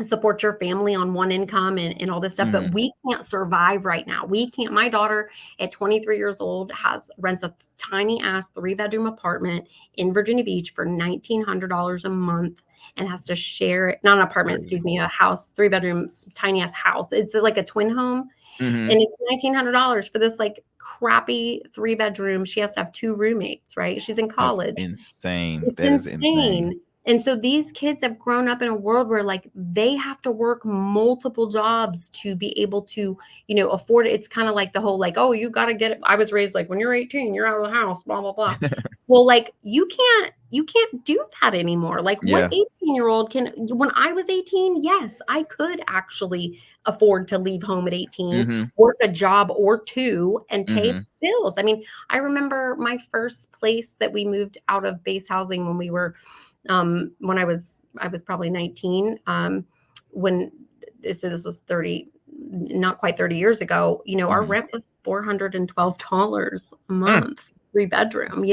support your family on one income and all this stuff, but we can't survive right now. We can't. My daughter at 23 years old rents a tiny ass 3-bedroom apartment in Virginia Beach for $1,900 a month and has to share it. Not an apartment, excuse me, a house, 3-bedroom, tiny ass house. It's like a twin home. And it's $1,900 for this like crappy 3-bedroom. She has to have 2 roommates, right? She's in college. That's insane. It's That is insane. And so these kids have grown up in a world where like they have to work multiple jobs to be able to, afford it. It's kind of like the whole like, oh, you got to get it. I was raised like when you're 18, you're out of the house, blah, blah, blah. Well, like you can't do that anymore. Like what 18-year-old can, when I was 18, yes, I could actually afford to leave home at 18, work a job or 2 and pay bills. I mean, I remember my first place that we moved out of base housing when we were when I was probably 19, so this was 30, not quite 30 years ago, our rent was $412 a month, 3-bedroom,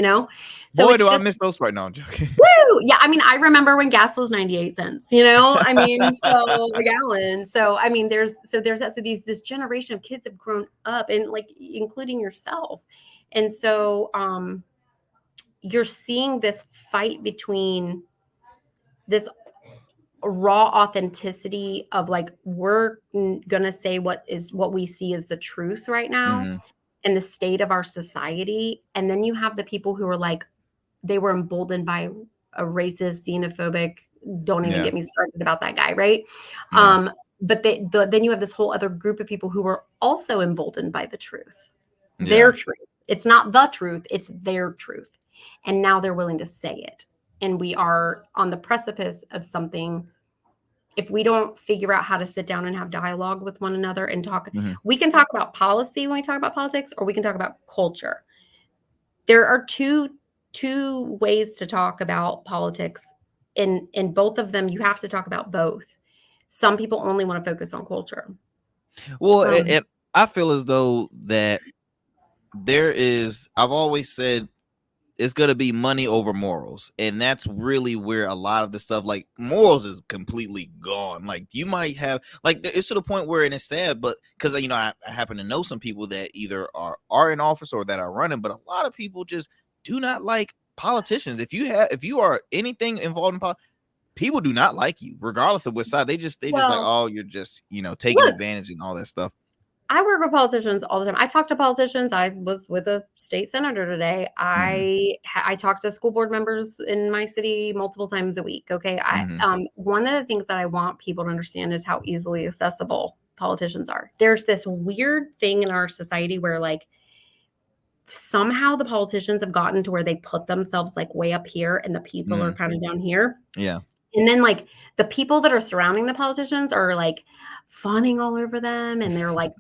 So boy, do I miss those parts. No, I'm joking. Woo! Yeah, I mean, I remember when gas was 98 cents, I mean, so a gallon. So I mean, there's that. So this generation of kids have grown up, and like including yourself. And so you're seeing this fight between this raw authenticity of like, we're gonna say what we see as the truth right now and the state of our society. And then you have the people who are like, they were emboldened by a racist, xenophobic, don't even get me started about that guy, right? But then you have this whole other group of people who were also emboldened by the truth, their truth. It's not the truth, it's their truth. And now they're willing to say it. And we are on the precipice of something. If we don't figure out how to sit down and have dialogue with one another and talk, we can talk about policy when we talk about politics, or we can talk about culture. There are two ways to talk about politics. In both of them, you have to talk about both. Some people only want to focus on culture. Well, and I feel as though that I've always said it's going to be money over morals. And that's really where a lot of the stuff, like morals, is completely gone. Like you might have, like, it's to the point where, and it's sad, but because, I happen to know some people that either are in office or that are running, but a lot of people just do not like politicians. If you are anything involved in politics, people do not like you, regardless of which side. They just like, oh, you're just, taking advantage and all that stuff. I work with politicians all the time. I talk to politicians. I was with a state senator today. I talk to school board members in my city multiple times a week. Okay. One of the things that I want people to understand is how easily accessible politicians are. There's this weird thing in our society where like somehow the politicians have gotten to where they put themselves like way up here and the people are kind of down here. Yeah. And then like the people that are surrounding the politicians are like fawning all over them, and they're like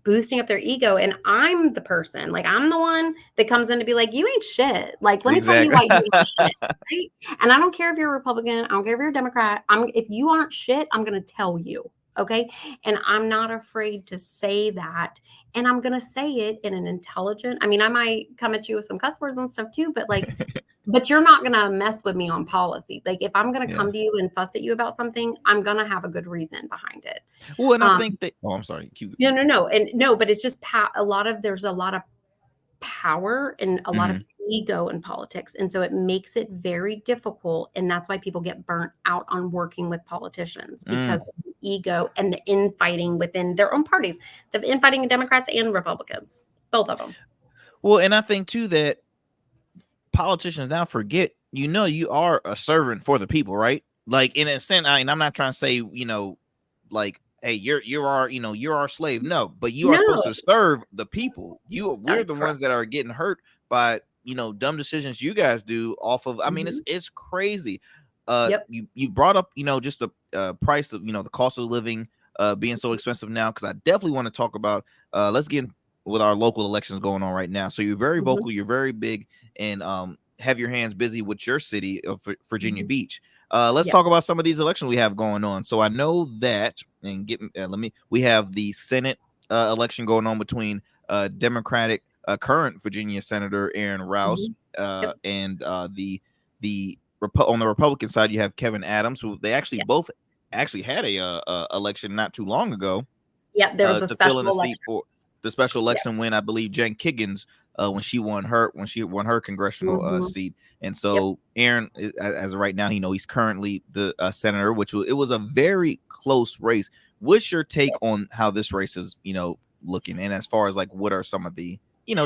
boosting up their ego. And I'm the person, like I'm the one that comes in to be like, you ain't shit. Like, let me tell you why you ain't shit. Right? And I don't care if you're a Republican, I don't care if you're a Democrat. If you aren't shit, I'm gonna tell you. Okay. And I'm not afraid to say that. And I'm gonna say it in an intelligent, I might come at you with some cuss words and stuff too, but like but you're not going to mess with me on policy. Like if I'm going to come to you and fuss at you about something, I'm going to have a good reason behind it. Well, and I think that, I'm sorry. No. And no, but it's just there's a lot of power and a lot of ego in politics. And so it makes it very difficult. And that's why people get burnt out on working with politicians, because of the ego and the infighting within their own parties, the infighting Democrats and Republicans, both of them. Well, and I think too that politicians now forget, you are a servant for the people, right? Like in a sense, I'm not trying to say, like, hey, you're our slave. No, but you are supposed No, to serve the people. that We're is the correct. ones that are getting hurt by dumb decisions you guys do off of. I mean, Mhm. it's crazy. Yep. You brought up just the price of the cost of living being so expensive now, because I definitely want to talk about let's get with our local elections going on right now. So you're very Mhm. vocal, you're very big, and have your hands busy with your city of Virginia Mhm. Beach. Let's Yep. talk about some of these elections we have going on. So I know that, and we have the Senate election going on between Democratic current Virginia Senator Aaron Rouse Mhm. Yep. and the on the Republican side you have Kevin Adams, who they actually Yeah. both actually had a election not too long ago Yep. There was a to fill in special the seat election. for the special Yeah. election when I believe Jen Kiggins when she won her congressional Mhm. seat. And Yep. so Aaron, as of right now, he's currently the senator, it was a very close race. What's your take on how this race is looking, and as far as like what are some of the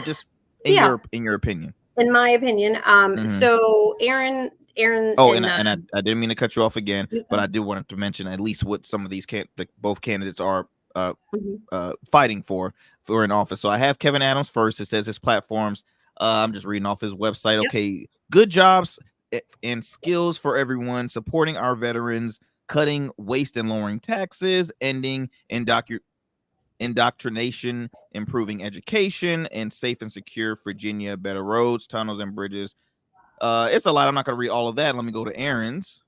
just Yeah. in your opinion? In my opinion, Mhm. so Aaron Oh, and and I didn't mean to cut you off again, but mhm. I did want to mention at least what some of these both candidates are uh, Mhm. fighting for an office. So I have Kevin Adams first. It says his platforms. I'm just reading off his website. Yep. Okay, good jobs and skills for everyone, supporting our veterans, cutting waste and lowering taxes, ending indoctrination, improving education, and safe and secure Virginia, better roads, tunnels, and bridges. It's a lot. I'm not going to read all of that. Let me go to Aaron's.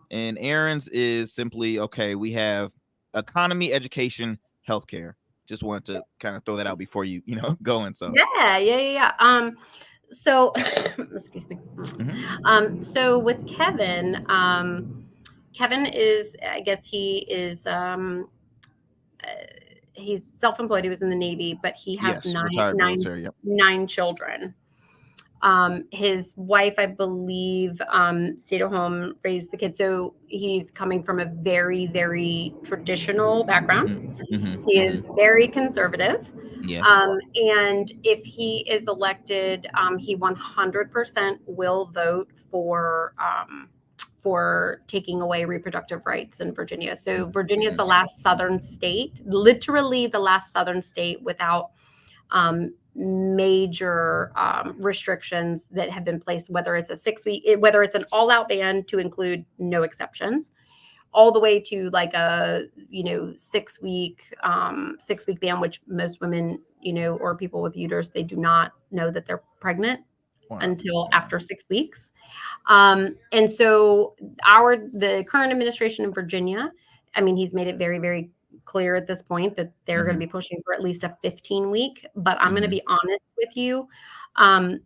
And Aaron's is simply, okay, we have economy, education, healthcare. Just wanted to kind of throw that out before you, going. So, Yeah, yeah, yeah, yeah. So excuse me. mhm. So with Kevin, Kevin is, I guess he is, uh, he's self-employed. He was in the Navy, but he has Yes, retired military. Yep. nine children. His wife, I believe, stayed at home, raised the kids. So he's coming from a very, very traditional background. Mm-hmm, He mm-hmm. is very conservative. Yes. And if he is elected, he 100% will vote for taking away reproductive rights in Virginia. So Virginia is Mm-hmm. the last southern state, literally the last southern state without major restrictions that have been placed, whether it's a 6 week, whether it's an all out ban to include no exceptions, all the way to like a 6 week ban, which most women or people with uterus, they do not know that they're pregnant Wow. until Wow. after 6 weeks. And so the current administration in Virginia, I mean, he's made it very, very clear at this point that they're going to Mm-hmm, be pushing for at least a 15-week. But I'm going to mm-hmm. be honest with you. Um,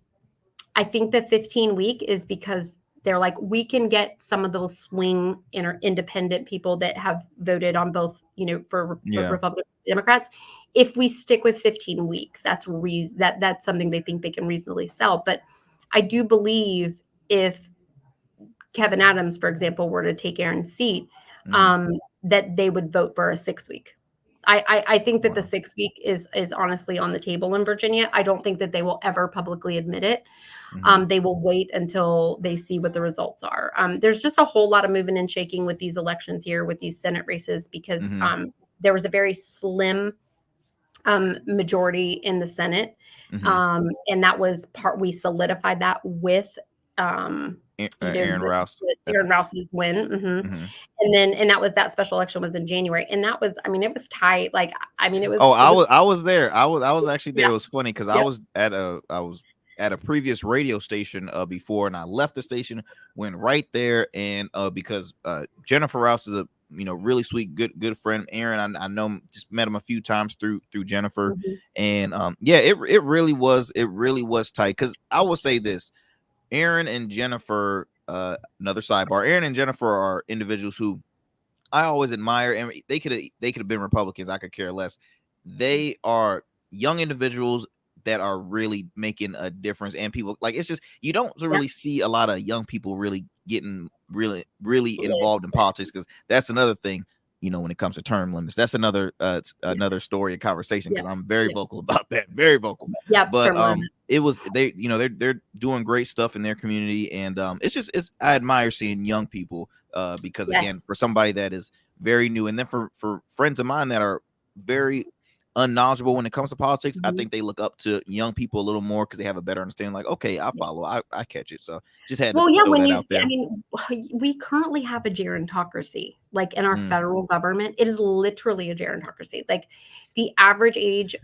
I think the 15-week is because they're like, we can get some of those swing independent people that have voted on both, for Yeah. Republicans and Democrats. If we stick with 15 weeks, that's something they think they can reasonably sell. But I do believe if Kevin Adams, for example, were to take Aaron's seat, Mm-hmm. that they would vote for a 6 week. I think that the Wow. 6 week is honestly on the table in Virginia. I don't think that they will ever publicly admit it. Mm-hmm, They will wait until they see what the results are. There's just a whole lot of moving and shaking with these elections here, with these Senate races, because mm-hmm, there was a very slim majority in the Senate. mm-hmm. And that was we solidified that with, Aaron Rouse. Aaron Rouse's win. Mm-hmm. And that special election was in January. And that was, I mean, it was tight. Like, I mean, Oh, it was, I was there. I was actually there. yeah, It was funny because yep. I was at a previous radio station before, and I left the station, went right there, and because Jennifer Rouse is a really sweet, good friend. Aaron, I know him, just met him a few times through Jennifer, Mhm. and yeah, it really was tight. Because I will say this, Aaron and Jennifer, another sidebar, Aaron and Jennifer are individuals who I always admire, and they could have been Republicans. I could care less. They are young individuals, that are really making a difference. And people, like, it's just, you don't Yeah. really see a lot of young people really getting really involved in politics, because that's another thing, when it comes to term limits. That's another another story and conversation, Yeah. because I'm very Yeah. vocal about that, very vocal. Yep. But Term limit. it was, they're doing great stuff in their community. And it's I admire seeing young people, because again, Yes. for somebody that is very new, and then for friends of mine that are very unknowledgeable when it comes to politics, I Mhm. think they look up to young people a little more, because they have a better understanding. Like, okay, I Yeah. follow, I catch it. So just had to Well, yeah, throw when that you out see, I there. mean, we currently have a gerontocracy, like in our Mm. federal government. It is literally a gerontocracy. Like the average age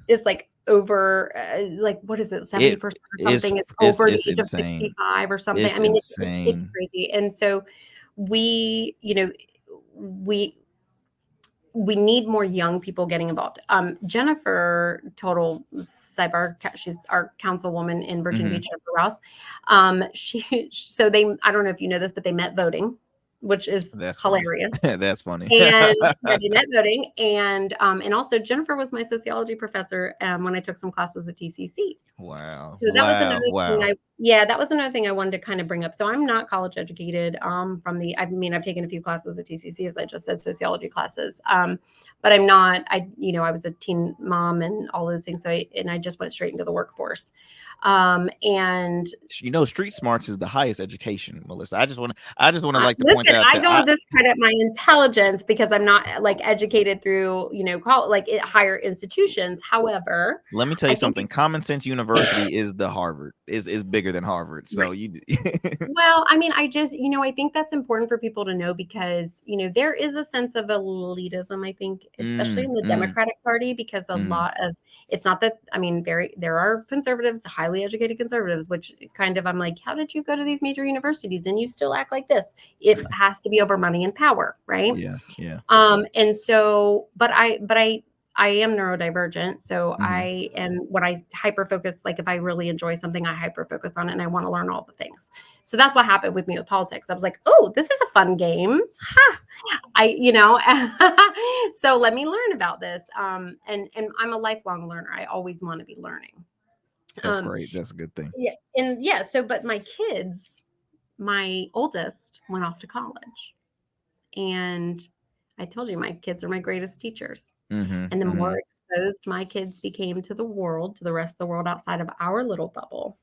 is like over, like, what is it, It 70% or is something? It's over the it's age of insane. 65 or something. I It's mean, it's insane. crazy. And so we, we we need more young people getting involved. Jennifer, total sidebar, she's our councilwoman in Virginia Hmm. Beach, Jennifer Rouse. So they, I don't know if you know this, but they met voting, which is That's funny. hilarious. That's funny. And yeah, they met voting, and also Jennifer was my sociology professor when I took some classes at TCC. Wow. So that was Wow. another thing Wow. that was another thing I wanted to kind of bring up. So I'm not college educated. I mean, I've taken a few classes at TCC, as I just said, sociology classes. But I'm not. I was a teen mom and all those things. So I just went straight into the workforce. And Street smarts is the highest education, Melissa. I just want to like to point listen, that out I to don't discredit my intelligence because I'm not like educated through, higher institutions. However, let me tell I you think something. Common Sense University is the Harvard, is bigger than Harvard. So right. you Well, I mean, I think that's important for people to know because, there is a sense of elitism, I think, especially in the mm, Democratic Party, because mm, it's not that, I mean, there are conservatives, highly educated conservatives, which kind of, I'm like, how did you go to these major universities and you still act like this? It has to be over money and power, right? yeah, yeah. And so, I am neurodivergent. So Hmm. when I hyper focus, like if I really enjoy something, I hyper focus on it and I want to learn all the things. So that's what happened with me with politics. I was like, oh, this is a fun game. Ha! So let me learn about this. And I'm a lifelong learner. I always want to be learning. That's Um, great. That's a good thing. yeah. And yeah. So, but my oldest went off to college, and I told you my kids are my greatest teachers. Hmm. And the Hmm. more exposed my kids became to the world, to the rest of the world outside of our little bubble,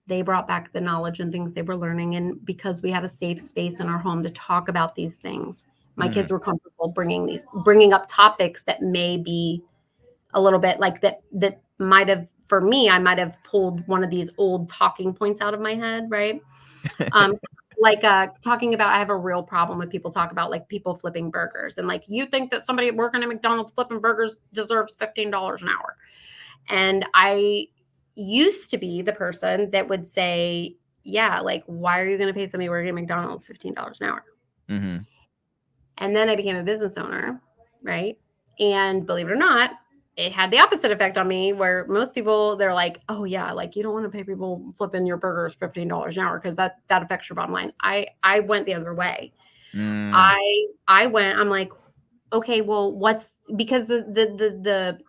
they brought back the knowledge and things they were learning. And because we had a safe space in our home to talk about these things, my Mm, kids were comfortable bringing up topics that may be a little bit like that might have, for me, I might have pulled one of these old talking points out of my head, right? Um, talking about, I have a real problem with people talk about like people flipping burgers and like, you think that somebody working at McDonald's flipping burgers deserves $15 an hour. And I used to be the person that would say, yeah, like, why are you going to pay somebody working at McDonald's $15 an hour? hmm. And then I became a business owner, right? And believe it or not, it had the opposite effect on me where most people, they're like, oh yeah, like you don't want to pay people flipping your burgers $15 an hour because that affects your bottom line. I went the other way. Mm, I'm like, okay, well, what's, because the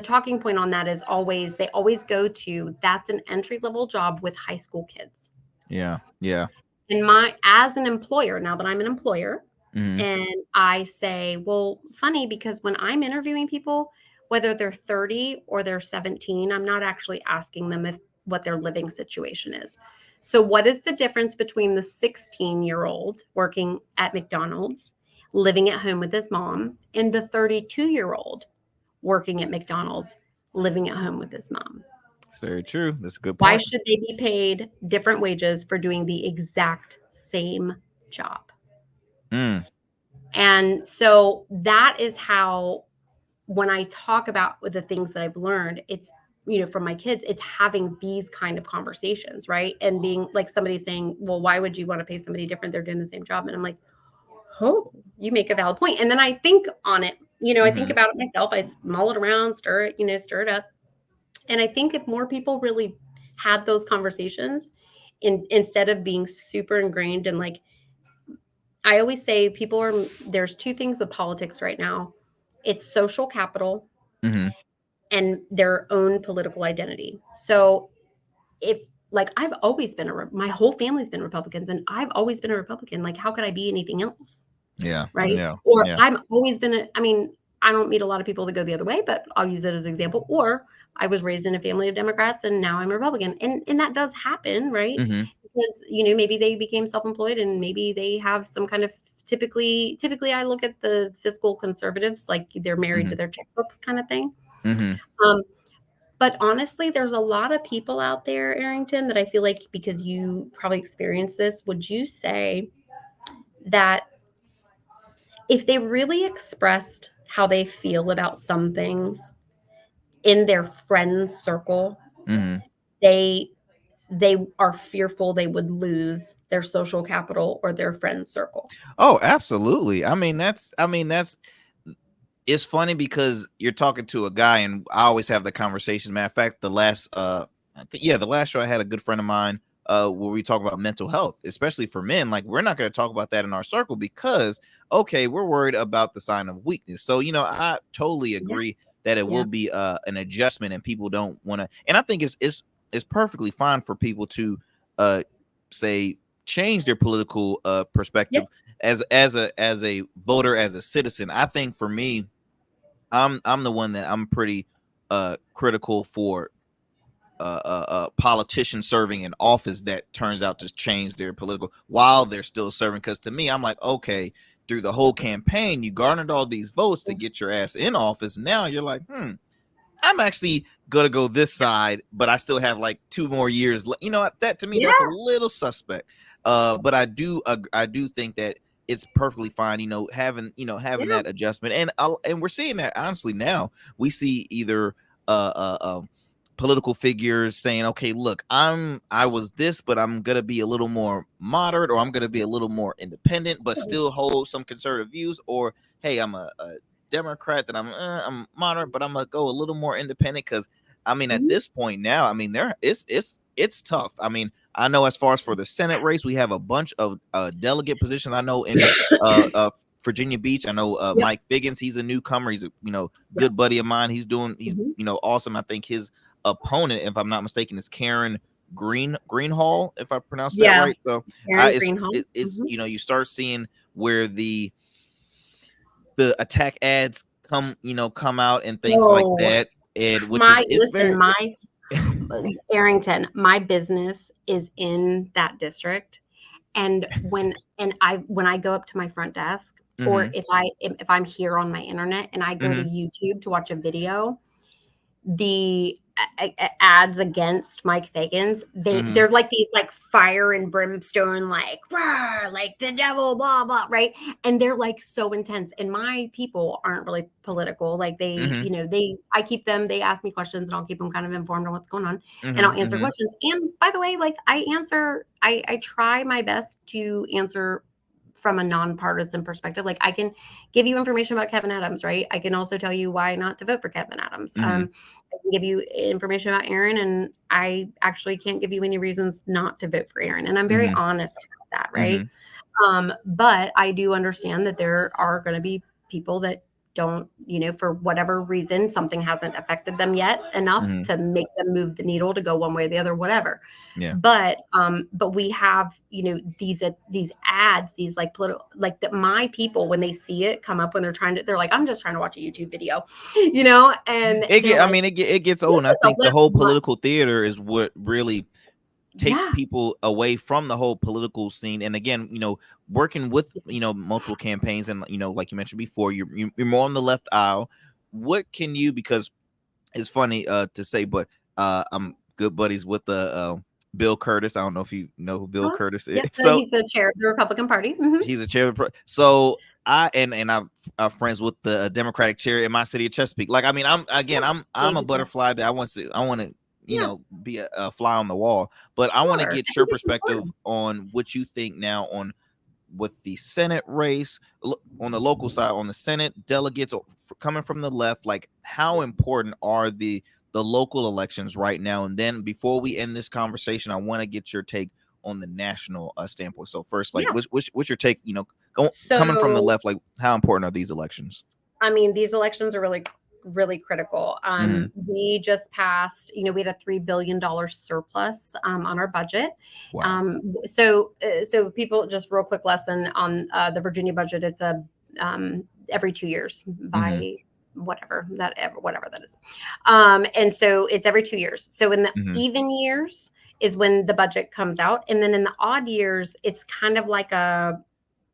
talking point on that is always, they always go to, that's an entry level job with high school kids. yeah, yeah. And as an employer, now that I'm an employer, Hmm. and I say, well, funny, because when I'm interviewing people, whether they're 30 or they're 17, I'm not actually asking them what their living situation is. So what is the difference between the 16-year-old working at McDonald's, living at home with his mom, and the 32-year-old working at McDonald's, living at home with his mom? It's very true. That's a good Why point. should they be paid different wages for doing the exact same job? Mm, And so that is how, when I talk about the things that I've learned, it's, from my kids, it's having these kind of conversations, right? And being like, somebody saying, well, why would you want to pay somebody different? They're doing the same job. And I'm like, oh, you make a valid point. And then I think on it, I think hmm. about it myself. I mull it around, stir it up. And I think if more people really had those conversations, instead of being super ingrained in like, I always say there's two things with politics right now. It's social capital Hmm. and their own political identity. So if like I've always been my whole family's been Republicans, and I've always been a Republican. Like, how could I be anything else? Yeah. Right. Yeah. Or Yeah. I'm always been I mean, I don't meet a lot of people that go the other way, but I'll use it as an example. Or I was raised in a family of Democrats and now I'm a Republican. And that does happen, right? Mm-hmm. Because, maybe they became self-employed and maybe they have some kind of typically I look at the fiscal conservatives, like they're married to Mm-hmm. their checkbooks kind of thing. Mm-hmm. Um, but honestly, there's a lot of people out there, Arrington, that I feel like, because you probably experienced this, would you say that if they really expressed how they feel about some things in their friend circle, Mm-hmm. they they are fearful they would lose their social capital or their friend circle? Oh, absolutely. I mean, that's it's funny because you're talking to a guy, and I always have the conversation. Matter of fact, the last show I had a good friend of mine where we talk about mental health, especially for men. Like, we're not going to talk about that in our circle because okay, we're worried about the sign of weakness. So, I totally Yeah, agree that it yeah, will be an adjustment, and people don't want to. And I think it's perfectly fine for people to uh say change their political yeah. perspective as a voter, as a citizen. I think for me, I'm the one that I'm pretty critical for politicians serving in office that turns out to change their political while they're still serving. Because to me, I'm like, okay, through the whole campaign, you garnered all these votes to get your ass in office. Now you're like, I'm actually gonna go this side, but I still have like 2 more years. That to me, that's a Yeah, little suspect. But I do think that it's perfectly fine. Having yeah. that adjustment, and we're seeing that honestly now. We see either uh, uh, uh political figures saying, okay, look, I was this, but I'm gonna be a little more moderate, or I'm gonna be a little more independent, but still hold some conservative views, or hey, I'm a Democrat that I'm moderate, but I'm gonna go a little more independent because I mean at Mhm. this point now, I mean it's tough. I mean, I know as far as for the Senate race, we have a bunch of delegate positions. I know in Virginia Beach, I know Yep, Mike Figgins. He's a newcomer. He's a yep. good buddy of mine. He's Mhm. awesome. I think his opponent, if I'm not mistaken, is Karen Greenhall, if I pronounced that Yeah, right. So Aaron it's Greenholm. it's Mhm. you start seeing where the attack ads come out and things like Oh, that, and which my is it's listen, very my Arrington, my business is in that district. And when I go up to my front desk, or hmm if I'm here on my internet and I go to hmm YouTube to watch a video, the ads against Mike Fagans, hmm they're like these like fire and brimstone, like "Rah, like the devil, blah blah," right? And they're like so intense. And my people aren't really political. Like hmm I keep them. They ask me questions, and I'll keep them kind of informed on what's going on, and hmm I'll answer hmm questions. And by the way, like I try my best to answer from a nonpartisan perspective. Like, I can give you information about Kevin Adams, right? I can also tell you why not to vote for Kevin Adams. hmm I can give you information about Aaron, and I actually can't give you any reasons not to vote for Aaron. And I'm very hmm honest about that, right? hmm But I do understand that there are going to be people that don't, for whatever reason, something hasn't affected them yet enough hmm to make them move the needle to go one way or the other, whatever. yeah. But we have, these ads, these like political, like that my people, when they see it come up, when they're like, I'm just trying to watch a YouTube video, and they're I like, mean, it gets this old, and I is a think the whole little much. political theater is what really take Yeah. people away from the whole political scene. And again, working with multiple campaigns, and like you mentioned before, you're more on the left aisle. What can you, because it's funny to say, but I'm good buddies with the Bill Curtis. I don't know if you know who Bill Uh-huh. Curtis is. Yep. So So he's the chair of the Republican Party. Hmm. he's a chair. So I'm friends with the Democratic chair in my city of Chesapeake. Like, I mean, Yeah. I'm a Maybe so. butterfly that I want to Yeah. be a fly on the wall. But I want to Sure. I get your think it's perspective important. on what you think now on with the Senate race, on the local side, on the Senate delegates coming from the left. Like, how important are the local elections right now? And then before we end this conversation, I want to get your take on the national standpoint. So first, like, Yeah. what's your take? Coming from the So, left, like, how important are these elections? I mean, these elections are really really critical. We just passed, we had a $3 billion surplus on our budget. Wow. So people, just real quick lesson on the Virginia budget. It's every 2 years by whatever that is. And so it's every 2 years. So in the even years is when the budget comes out. And then in the odd years, it's kind of like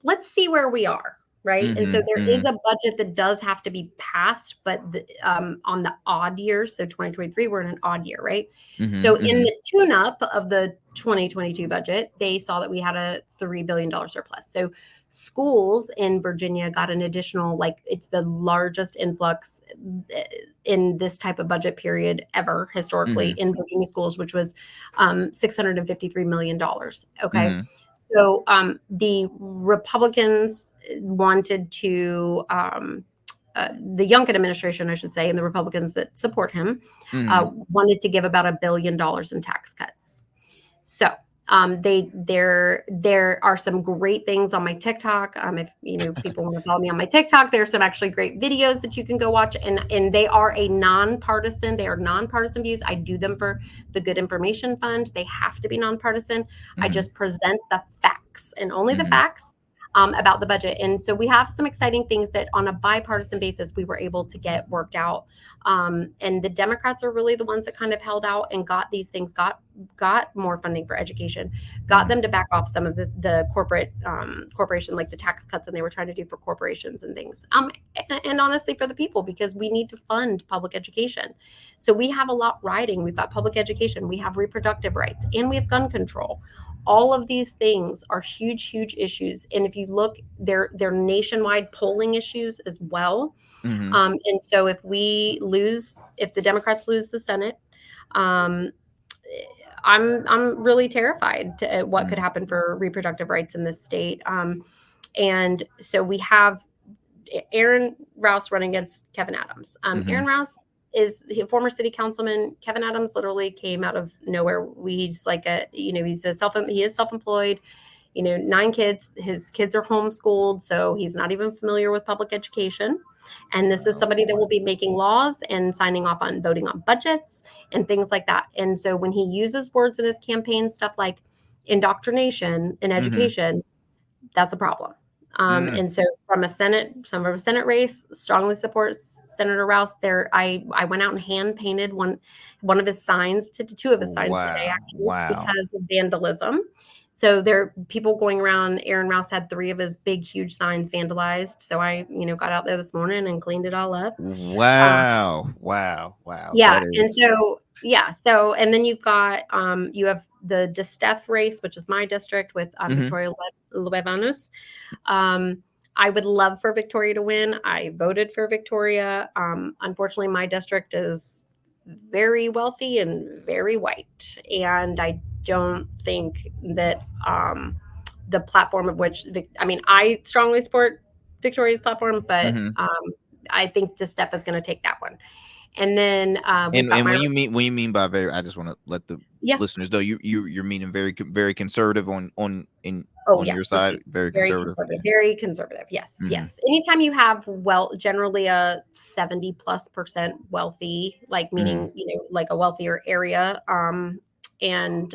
let's see where we are. Right. And so there is a budget that does have to be passed, but on the odd years, so 2023, we're in an odd year, right? So in the tune-up of the 2022 budget, they saw that we had a $3 billion surplus. So schools in Virginia got an additional, it's the largest influx in this type of budget period ever historically in Virginia schools, which was $653 million. Okay. So the Republicans wanted to, the Youngkin administration, I should say, and the Republicans that support him wanted to give about $1 billion in tax cuts. So there are some great things on my TikTok. If people want to follow me on my TikTok, there's some actually great videos that you can go watch, and they are nonpartisan views. I do them for the Good Information Fund. They have to be nonpartisan. I just present the facts and only the facts about the budget. And so we have some exciting things that on a bipartisan basis, we were able to get worked out. And the Democrats are really the ones that kind of held out and got these things, got more funding for education, got them to back off some of the corporation, like the tax cuts and they were trying to do for corporations and things. And honestly, for the people, because we need to fund public education. So we have a lot riding. We've got public education, we have reproductive rights, and we have gun control. All of these things are huge, huge issues. And if you look, they're nationwide polling issues as well. And so if the Democrats lose the Senate, I'm really terrified at what could happen for reproductive rights in this state. And so we have Aaron Rouse running against Kevin Adams. Aaron Rouse is a former city councilman. Kevin Adams literally came out of nowhere. He's he is self-employed, 9 kids. His kids are homeschooled, so he's not even familiar with public education. And this is somebody that will be making laws and signing off on voting on budgets and things like that. And so when he uses words in his campaign, stuff like indoctrination in education, that's a problem. And so from a Senate race, strongly supports Senator Rouse there. I went out and hand painted one of his signs two of his signs today, actually, because of vandalism. So there are people going around. Aaron Rouse had 3 of his big, huge signs vandalized. So I, got out there this morning and cleaned it all up. Wow. Yeah. So, and then you've got, you have the DeSteph race, which is my district with Victoria Luevanus. I would love for Victoria to win. I voted for Victoria. Unfortunately, my district is very wealthy and very white. And I don't think that the platform of which, I strongly support Victoria's platform, but I think DeSteph is going to take that one. And then and when you mean by very, I just want to let the listeners know you're meaning very, very conservative on your side, very conservative. Very conservative. Yes. Yes. Anytime you have generally a 70+% wealthy, meaning like a wealthier area, and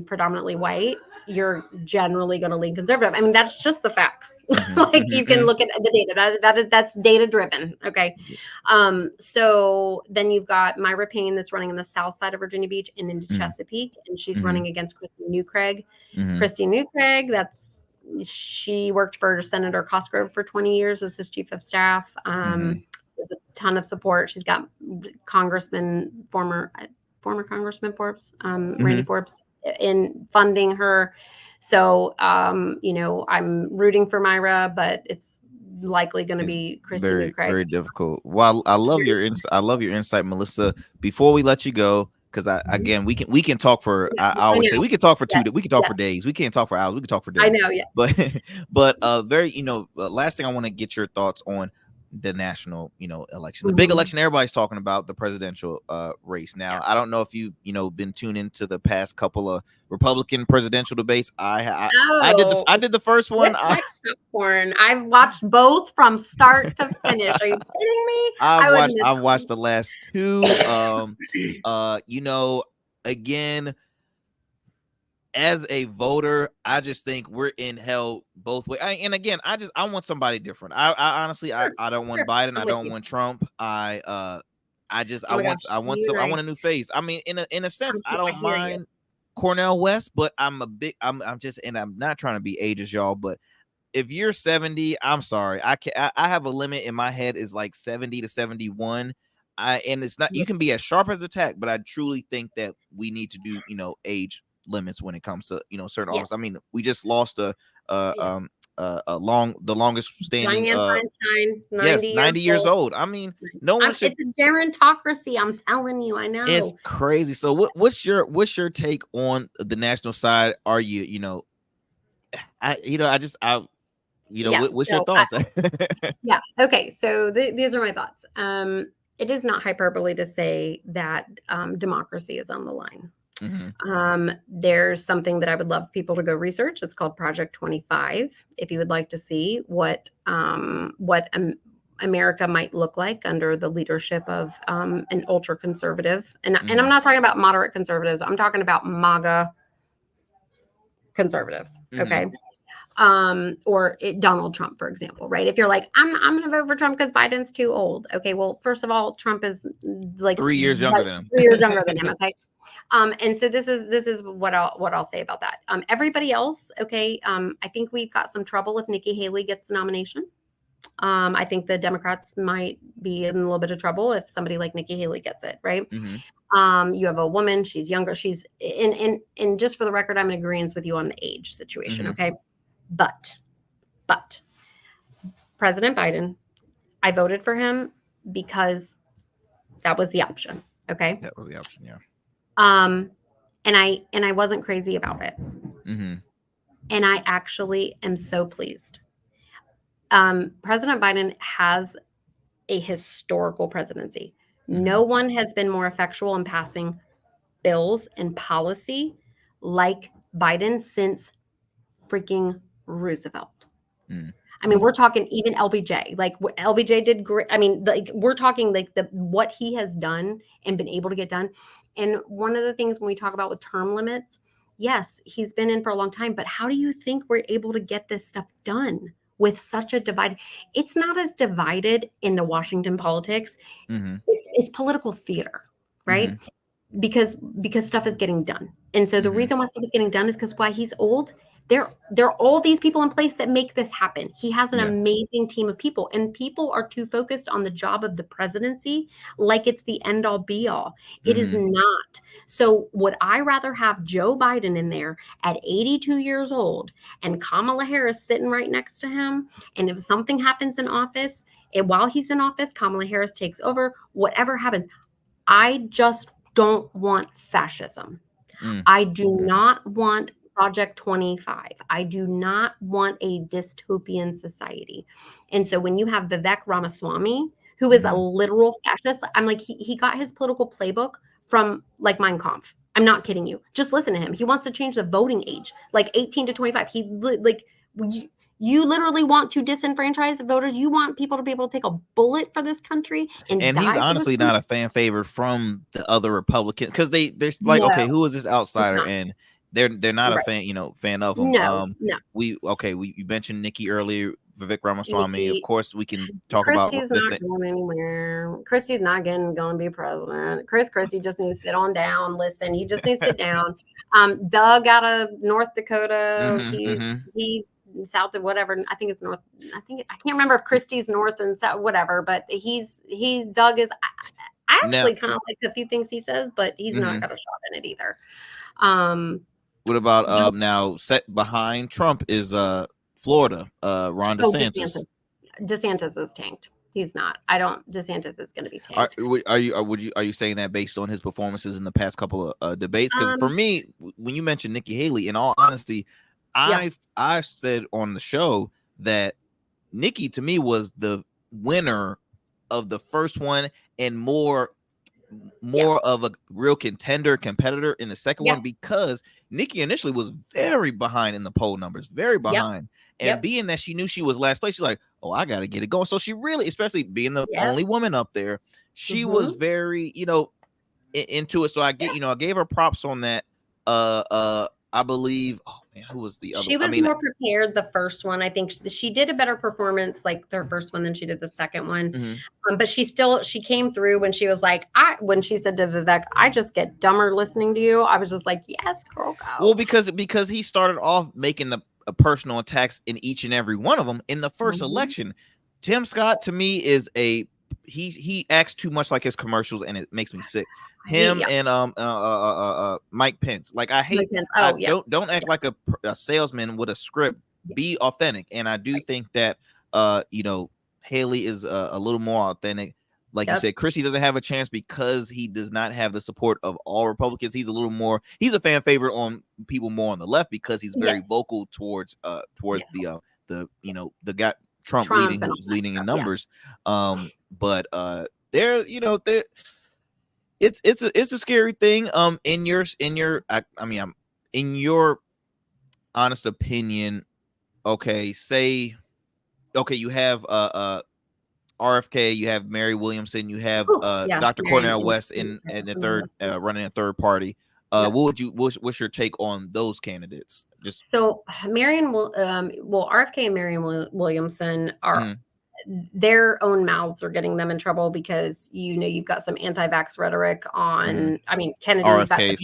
predominantly white, you're generally going to lean conservative. I mean, that's just the facts. You can look at the data. That's data driven. Okay. So then you've got Myra Payne that's running in the south side of Virginia Beach and into Chesapeake, and she's running against Christy New Craig. Christy New Craig, she worked for Senator Cosgrove for 20 years as his chief of staff. There's a ton of support. She's got former Congressman Forbes, Randy Forbes, in funding her. So, I'm rooting for Myra, but it's likely going to be Christy New Craig. Very difficult. Well, I love your insight, Melissa. Before we let you go, because again, we can talk for. I always say we can talk for we can talk for days. We can't talk for hours. We can talk for days. I know, yeah. But very, last thing I want to get your thoughts on. the national, election, the big election everybody's talking about, the presidential race. Now, I don't know if you been tuned into the past couple of Republican presidential debates. I did the first one. Popcorn. I've watched both from start to finish. Are you kidding me? I've watched the last two. Again, as a voter, I just think we're in hell both ways. And again, I want somebody different. I honestly, I don't want Biden. I don't want Trump. I want a new face. I mean, in a sense, I don't mind Cornel West, but I'm just, and I'm not trying to be ageist, y'all, but if you're 70, I'm sorry. I have a limit in my head is like 70 to 71. And it's not, you can be as sharp as a tack, but I truly think that we need to do, age limits when it comes to, certain office. I mean, we just lost the longest standing Einstein, 90 years old. I mean, no one should. It's a gerontocracy, I'm telling you. I know it's crazy. So what's your take on the national side? Are you what's your thoughts? Okay, so these are my thoughts. It is not hyperbole to say that democracy is on the line. There's something that I would love people to go research. It's called Project 25. If you would like to see what America might look like under the leadership of an ultra conservative, and I'm not talking about moderate conservatives. I'm talking about MAGA conservatives. Okay. Or Donald Trump, for example, right? If you're like, I'm going to vote for Trump because Biden's too old. Okay, well, first of all, Trump is like 3 years younger than him. 3 years younger than him. Okay. And so this is what I'll say about that. Everybody else, okay. I think we've got some trouble if Nikki Haley gets the nomination. I think the Democrats might be in a little bit of trouble if somebody like Nikki Haley gets it, right? You have a woman, she's younger, she's in just for the record, I'm in agreement with you on the age situation, okay? But President Biden, I voted for him because that was the option, okay? That was the option, yeah. And I wasn't crazy about it. And I actually am so pleased. President Biden has a historical presidency. No one has been more effectual in passing bills and policy like Biden since freaking Roosevelt. I mean, we're talking even LBJ. Like what LBJ did great. I mean, like we're talking like what he has done and been able to get done. And one of the things when we talk about with term limits, yes, he's been in for a long time, but how do you think we're able to get this stuff done with such a divide? It's not as divided in the Washington politics. It's political theater, right? Because stuff is getting done. And so the reason why stuff is getting done is because why he's old. There are all these people in place that make this happen. He has an amazing team of people, and people are too focused on the job of the presidency like it's the end all be all. It is not. So would I rather have Joe Biden in there at 82 years old and Kamala Harris sitting right next to him? And if something happens in office, and while he's in office, Kamala Harris takes over, whatever happens. I just don't want fascism. I do not want Project 25. I do not want a dystopian society. And so when you have Vivek Ramaswamy, who is a literal fascist, I'm like, he got his political playbook from like Mein Kampf. I'm not kidding you. Just listen to him. He wants to change the voting age, like 18 to 25. You literally want to disenfranchise voters. You want people to be able to take a bullet for this country and he's honestly not a fan favorite from the other Republicans because they're like, okay, who is this outsider? And they're not a fan of him. No. You mentioned Nikki earlier, Vivek Ramaswamy. Of course, we can talk Christie's about not going anywhere. Christie's not going to be president. Christie just needs to sit on down. Listen, he just needs to sit down. Doug out of North Dakota. He's south of whatever. I think it's north. I can't remember if Christie's north and south, whatever. But Doug is. I actually kind of like a few things he says, but he's not got a shot in it either. What about now? Set behind Trump is Florida. Ron DeSantis. DeSantis is tanked. He's not. DeSantis is going to be tanked. Are you saying that based on his performances in the past couple of debates? Because for me, when you mentioned Nikki Haley, in all honesty, I said on the show that Nikki to me was the winner of the first one and more Yeah. of a real competitor in the second Yeah. one, because Nikki initially was very behind in the poll numbers, very Yep. behind. And Yep. being that she knew she was last place, she's like, oh, I got to get it going. So she really, especially being the Yeah. only woman up there, she was very, into it. So I gave her props on that. I believe, oh man, who was the other? She was more prepared the first one. I think she did a better performance like their first one than she did the second one. But she came through when she was like, when she said to Vivek, I just get dumber listening to you. I was just like, yes, girl, go. Well, because he started off making the personal attacks in each and every one of them in the first election. Tim Scott to me is he acts too much like his commercials, and it makes me sick. Him and Mike Pence. Like I hate. Don't act like a salesman with a script. Be authentic, and I do think that Haley is a little more authentic. Like you said, Christie doesn't have a chance because he does not have the support of all Republicans. He's a fan favorite on people more on the left because he's very vocal towards the guy Trump leading, who's leading in numbers. But it's a scary thing. In your honest opinion, you have RFK, you have Mary Williamson, you have Dr. Cornel West in the third running a third party. What's your take on those candidates? So RFK and Marion Williamson are their own mouths are getting them in trouble because you've got some anti-vax rhetoric on. I mean, Kennedy's got some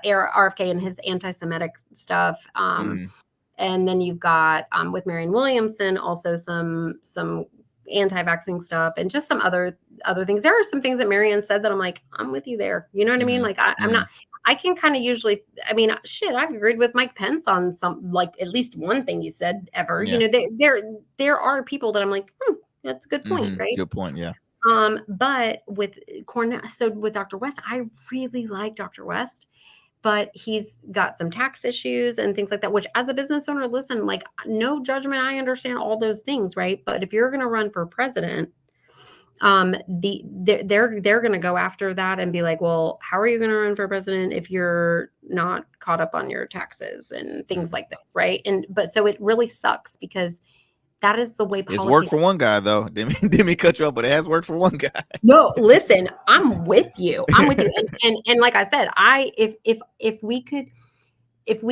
RFK and his anti-Semitic stuff. And then you've got with Marion Williamson also some anti-vaxxing stuff and just some other things. There are some things that Marianne said that I'm like, I'm with you there. You know what I mean? Like I'm not. I can kind of usually. I mean, I've agreed with Mike Pence on some, like at least one thing he said ever. Yeah. There are people that I'm like, that's a good point, right? Good point. Yeah. But with with Dr. West, I really like Dr. West. But he's got some tax issues and things like that, which as a business owner, listen, like no judgment. I understand all those things, right? But if you're going to run for president, they're going to go after that and be like, well, how are you going to run for president if you're not caught up on your taxes and things like this, right? But so it really sucks because that is the way it's worked for one guy, though. Didn't me cut you off, but it has worked for one guy. No, listen, I'm with you. And like I said, if we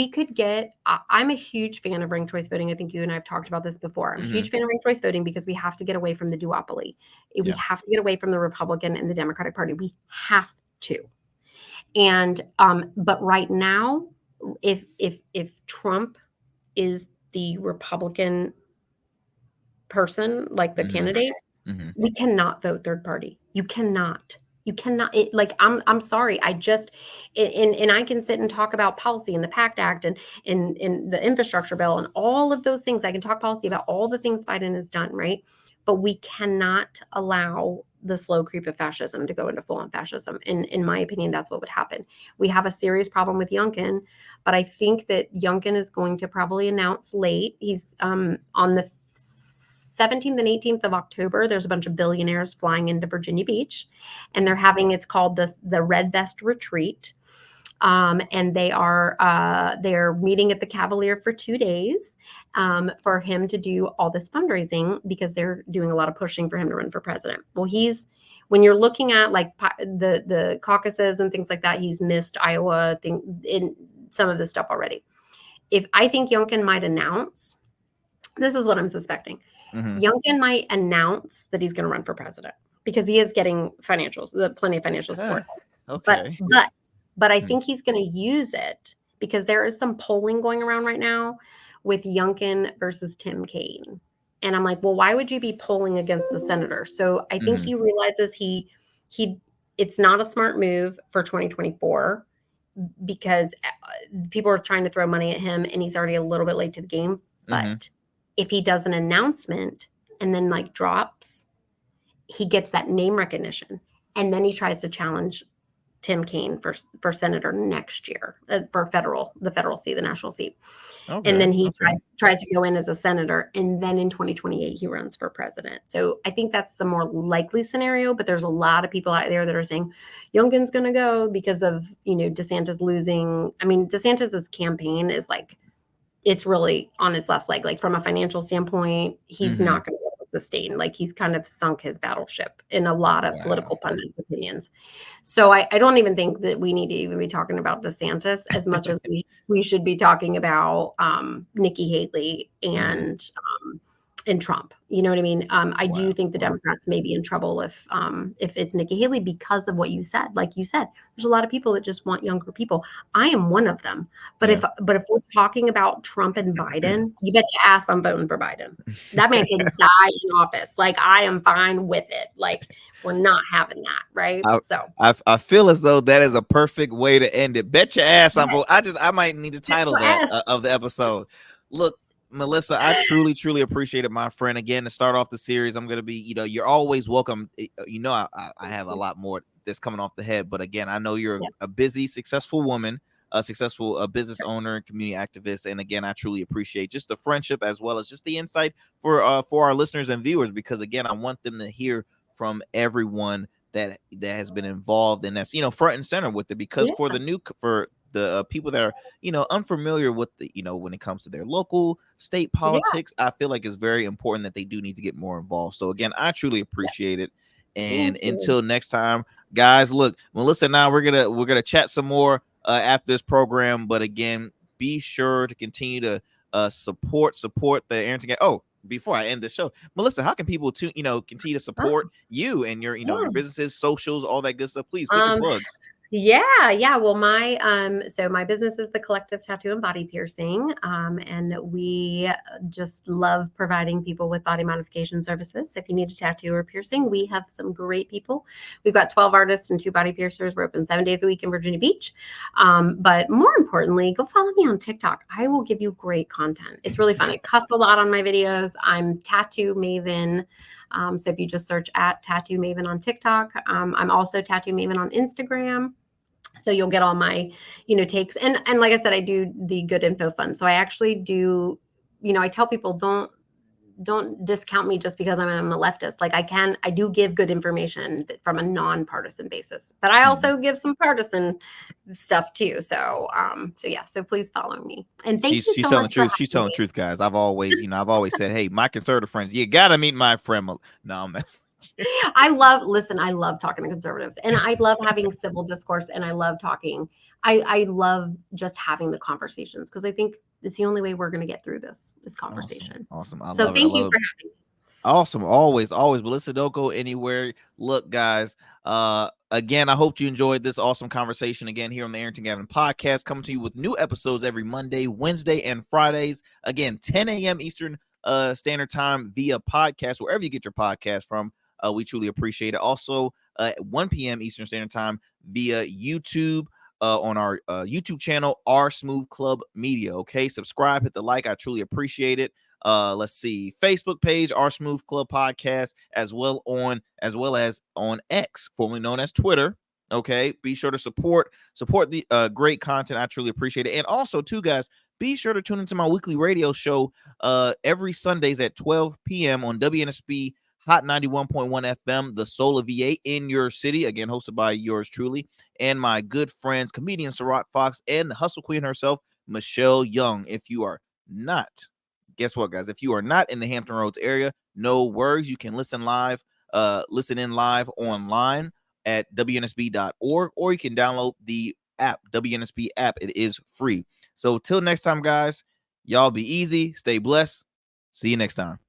could get, I'm a huge fan of ranked choice voting. I think you and I have talked about this before. I'm a huge fan of ranked choice voting because we have to get away from the duopoly. We have to get away from the Republican and the Democratic Party. We have to. And but right now, if Trump is the Republican person, like the candidate, we cannot vote third party. You cannot. I'm sorry. I just, and I can sit and talk about policy and the PACT Act and the infrastructure bill and all of those things. I can talk policy about all the things Biden has done, right? But we cannot allow the slow creep of fascism to go into full-on fascism. In my opinion, that's what would happen. We have a serious problem with Youngkin, but I think that Youngkin is going to probably announce late. He's on the 17th and 18th of October, there's a bunch of billionaires flying into Virginia Beach, and it's called the Red Vest Retreat. And they're meeting at the Cavalier for 2 days for him to do all this fundraising because they're doing a lot of pushing for him to run for president. Well, when you're looking at like the caucuses and things like that, he's missed Iowa in some of this stuff already. I think Youngkin might announce, this is what I'm suspecting. Youngkin might announce that he's going to run for president because he is getting plenty of financial support. Okay. But I think he's going to use it because there is some polling going around right now with Youngkin versus Tim Kaine. And I'm like, well, why would you be polling against a senator? So I think he realizes it's not a smart move for 2024 because people are trying to throw money at him and he's already a little bit late to the game. But if he does an announcement and then like drops, he gets that name recognition. And then he tries to challenge Tim Kaine for senator next year for the federal seat, the national seat. And Okay. then he tries to go in as a senator, and then in 2028 he runs for president. So I think that's the more likely scenario, but there's a lot of people out there that are saying Youngkin's going to go because of, DeSantis losing. I mean, DeSantis's campaign is like, it's really on his last leg. Like from a financial standpoint, he's not going to be able to sustain. Like he's kind of sunk his battleship in a lot of political pundit opinions. So I don't even think that we need to even be talking about DeSantis as much as we should be talking about Nikki Haley and Trump. You know what I mean? I do think the Democrats may be in trouble if it's Nikki Haley because of what you said. Like you said, there's a lot of people that just want younger people. I am one of them. But if we're talking about Trump and Biden, you bet your ass I'm voting for Biden. That man can die in office. Like I am fine with it. Like we're not having that, right? I feel as though that is a perfect way to end it. Bet your ass I'm voting. I might need to title that of the episode. Look, Melissa, I truly appreciate it, my friend. Again, to start off the series, I'm gonna be, you're always welcome. I have a lot more that's coming off the head, but again, I know you're a busy, successful woman, a successful business owner and community activist, and again, I truly appreciate just the friendship as well as just the insight for our listeners and viewers, because again, I want them to hear from everyone that has been involved and that's front and center with it, because for the people that are unfamiliar with the when it comes to their local state politics, I feel like it's very important that they do need to get more involved. So again, I truly appreciate it. And until next time, guys, look, Melissa and I, we're gonna chat some more after this program, but again, be sure to continue to support the Arrington Gavin. Oh, before I end the show, Melissa, how can people continue to support you and your your businesses, socials, all that good stuff? Please put your plugs. Yeah. Well, my business is the Collective Tattoo and Body Piercing, and we just love providing people with body modification services. So if you need a tattoo or piercing, we have some great people. We've got 12 artists and 2 body piercers. We're open 7 days a week in Virginia Beach. But more importantly, go follow me on TikTok. I will give you great content. It's really fun. I cuss a lot on my videos. I'm Tattoo Maven. So if you just search at Tattoo Maven on TikTok, I'm also Tattoo Maven on Instagram. So you'll get all my, takes. And like I said, I do the Good Info Fund. So I actually do, I tell people don't discount me just because I'm a leftist. Like I do give good information from a nonpartisan basis, but I also give some partisan stuff too. So so please follow me. And thank you so much. She's telling the truth. She's telling the truth, guys. I've always said, hey, my conservative friends, you gotta meet my friend. No, I'm messing. I love talking to conservatives, and I love having civil discourse, and I love talking. I love just having the conversations, because I think it's the only way we're going to get through this conversation. Awesome. So thank you for having me. Awesome. Always. Melissa, don't go anywhere. Look, guys, again, I hope you enjoyed this awesome conversation again here on the Arrington Gavin podcast, coming to you with new episodes every Monday, Wednesday, and Fridays. Again, 10 a.m. Eastern Standard Time via podcast, wherever you get your podcast from. We truly appreciate it. Also, 1 p.m. Eastern Standard Time via YouTube on our YouTube channel, Our Smooth Club Media. Okay, subscribe, hit the like. I truly appreciate it. Let's see, Facebook page, Our Smooth Club Podcast, as well as on X, formerly known as Twitter. Okay, be sure to support the great content. I truly appreciate it. And also, too, guys, be sure to tune into my weekly radio show every Sundays at 12 p.m. on WNSB Hot 91.1 FM, the Soul of VA in your city. Again, hosted by yours truly and my good friends, comedian Sarat Fox and the hustle queen herself, Michelle Young. If you are not, guess what, guys? If you are not in the Hampton Roads area, no worries. You can listen in live online at WNSB.org, or you can download the app, WNSB app. It is free. So till next time, guys, y'all be easy, stay blessed. See you next time.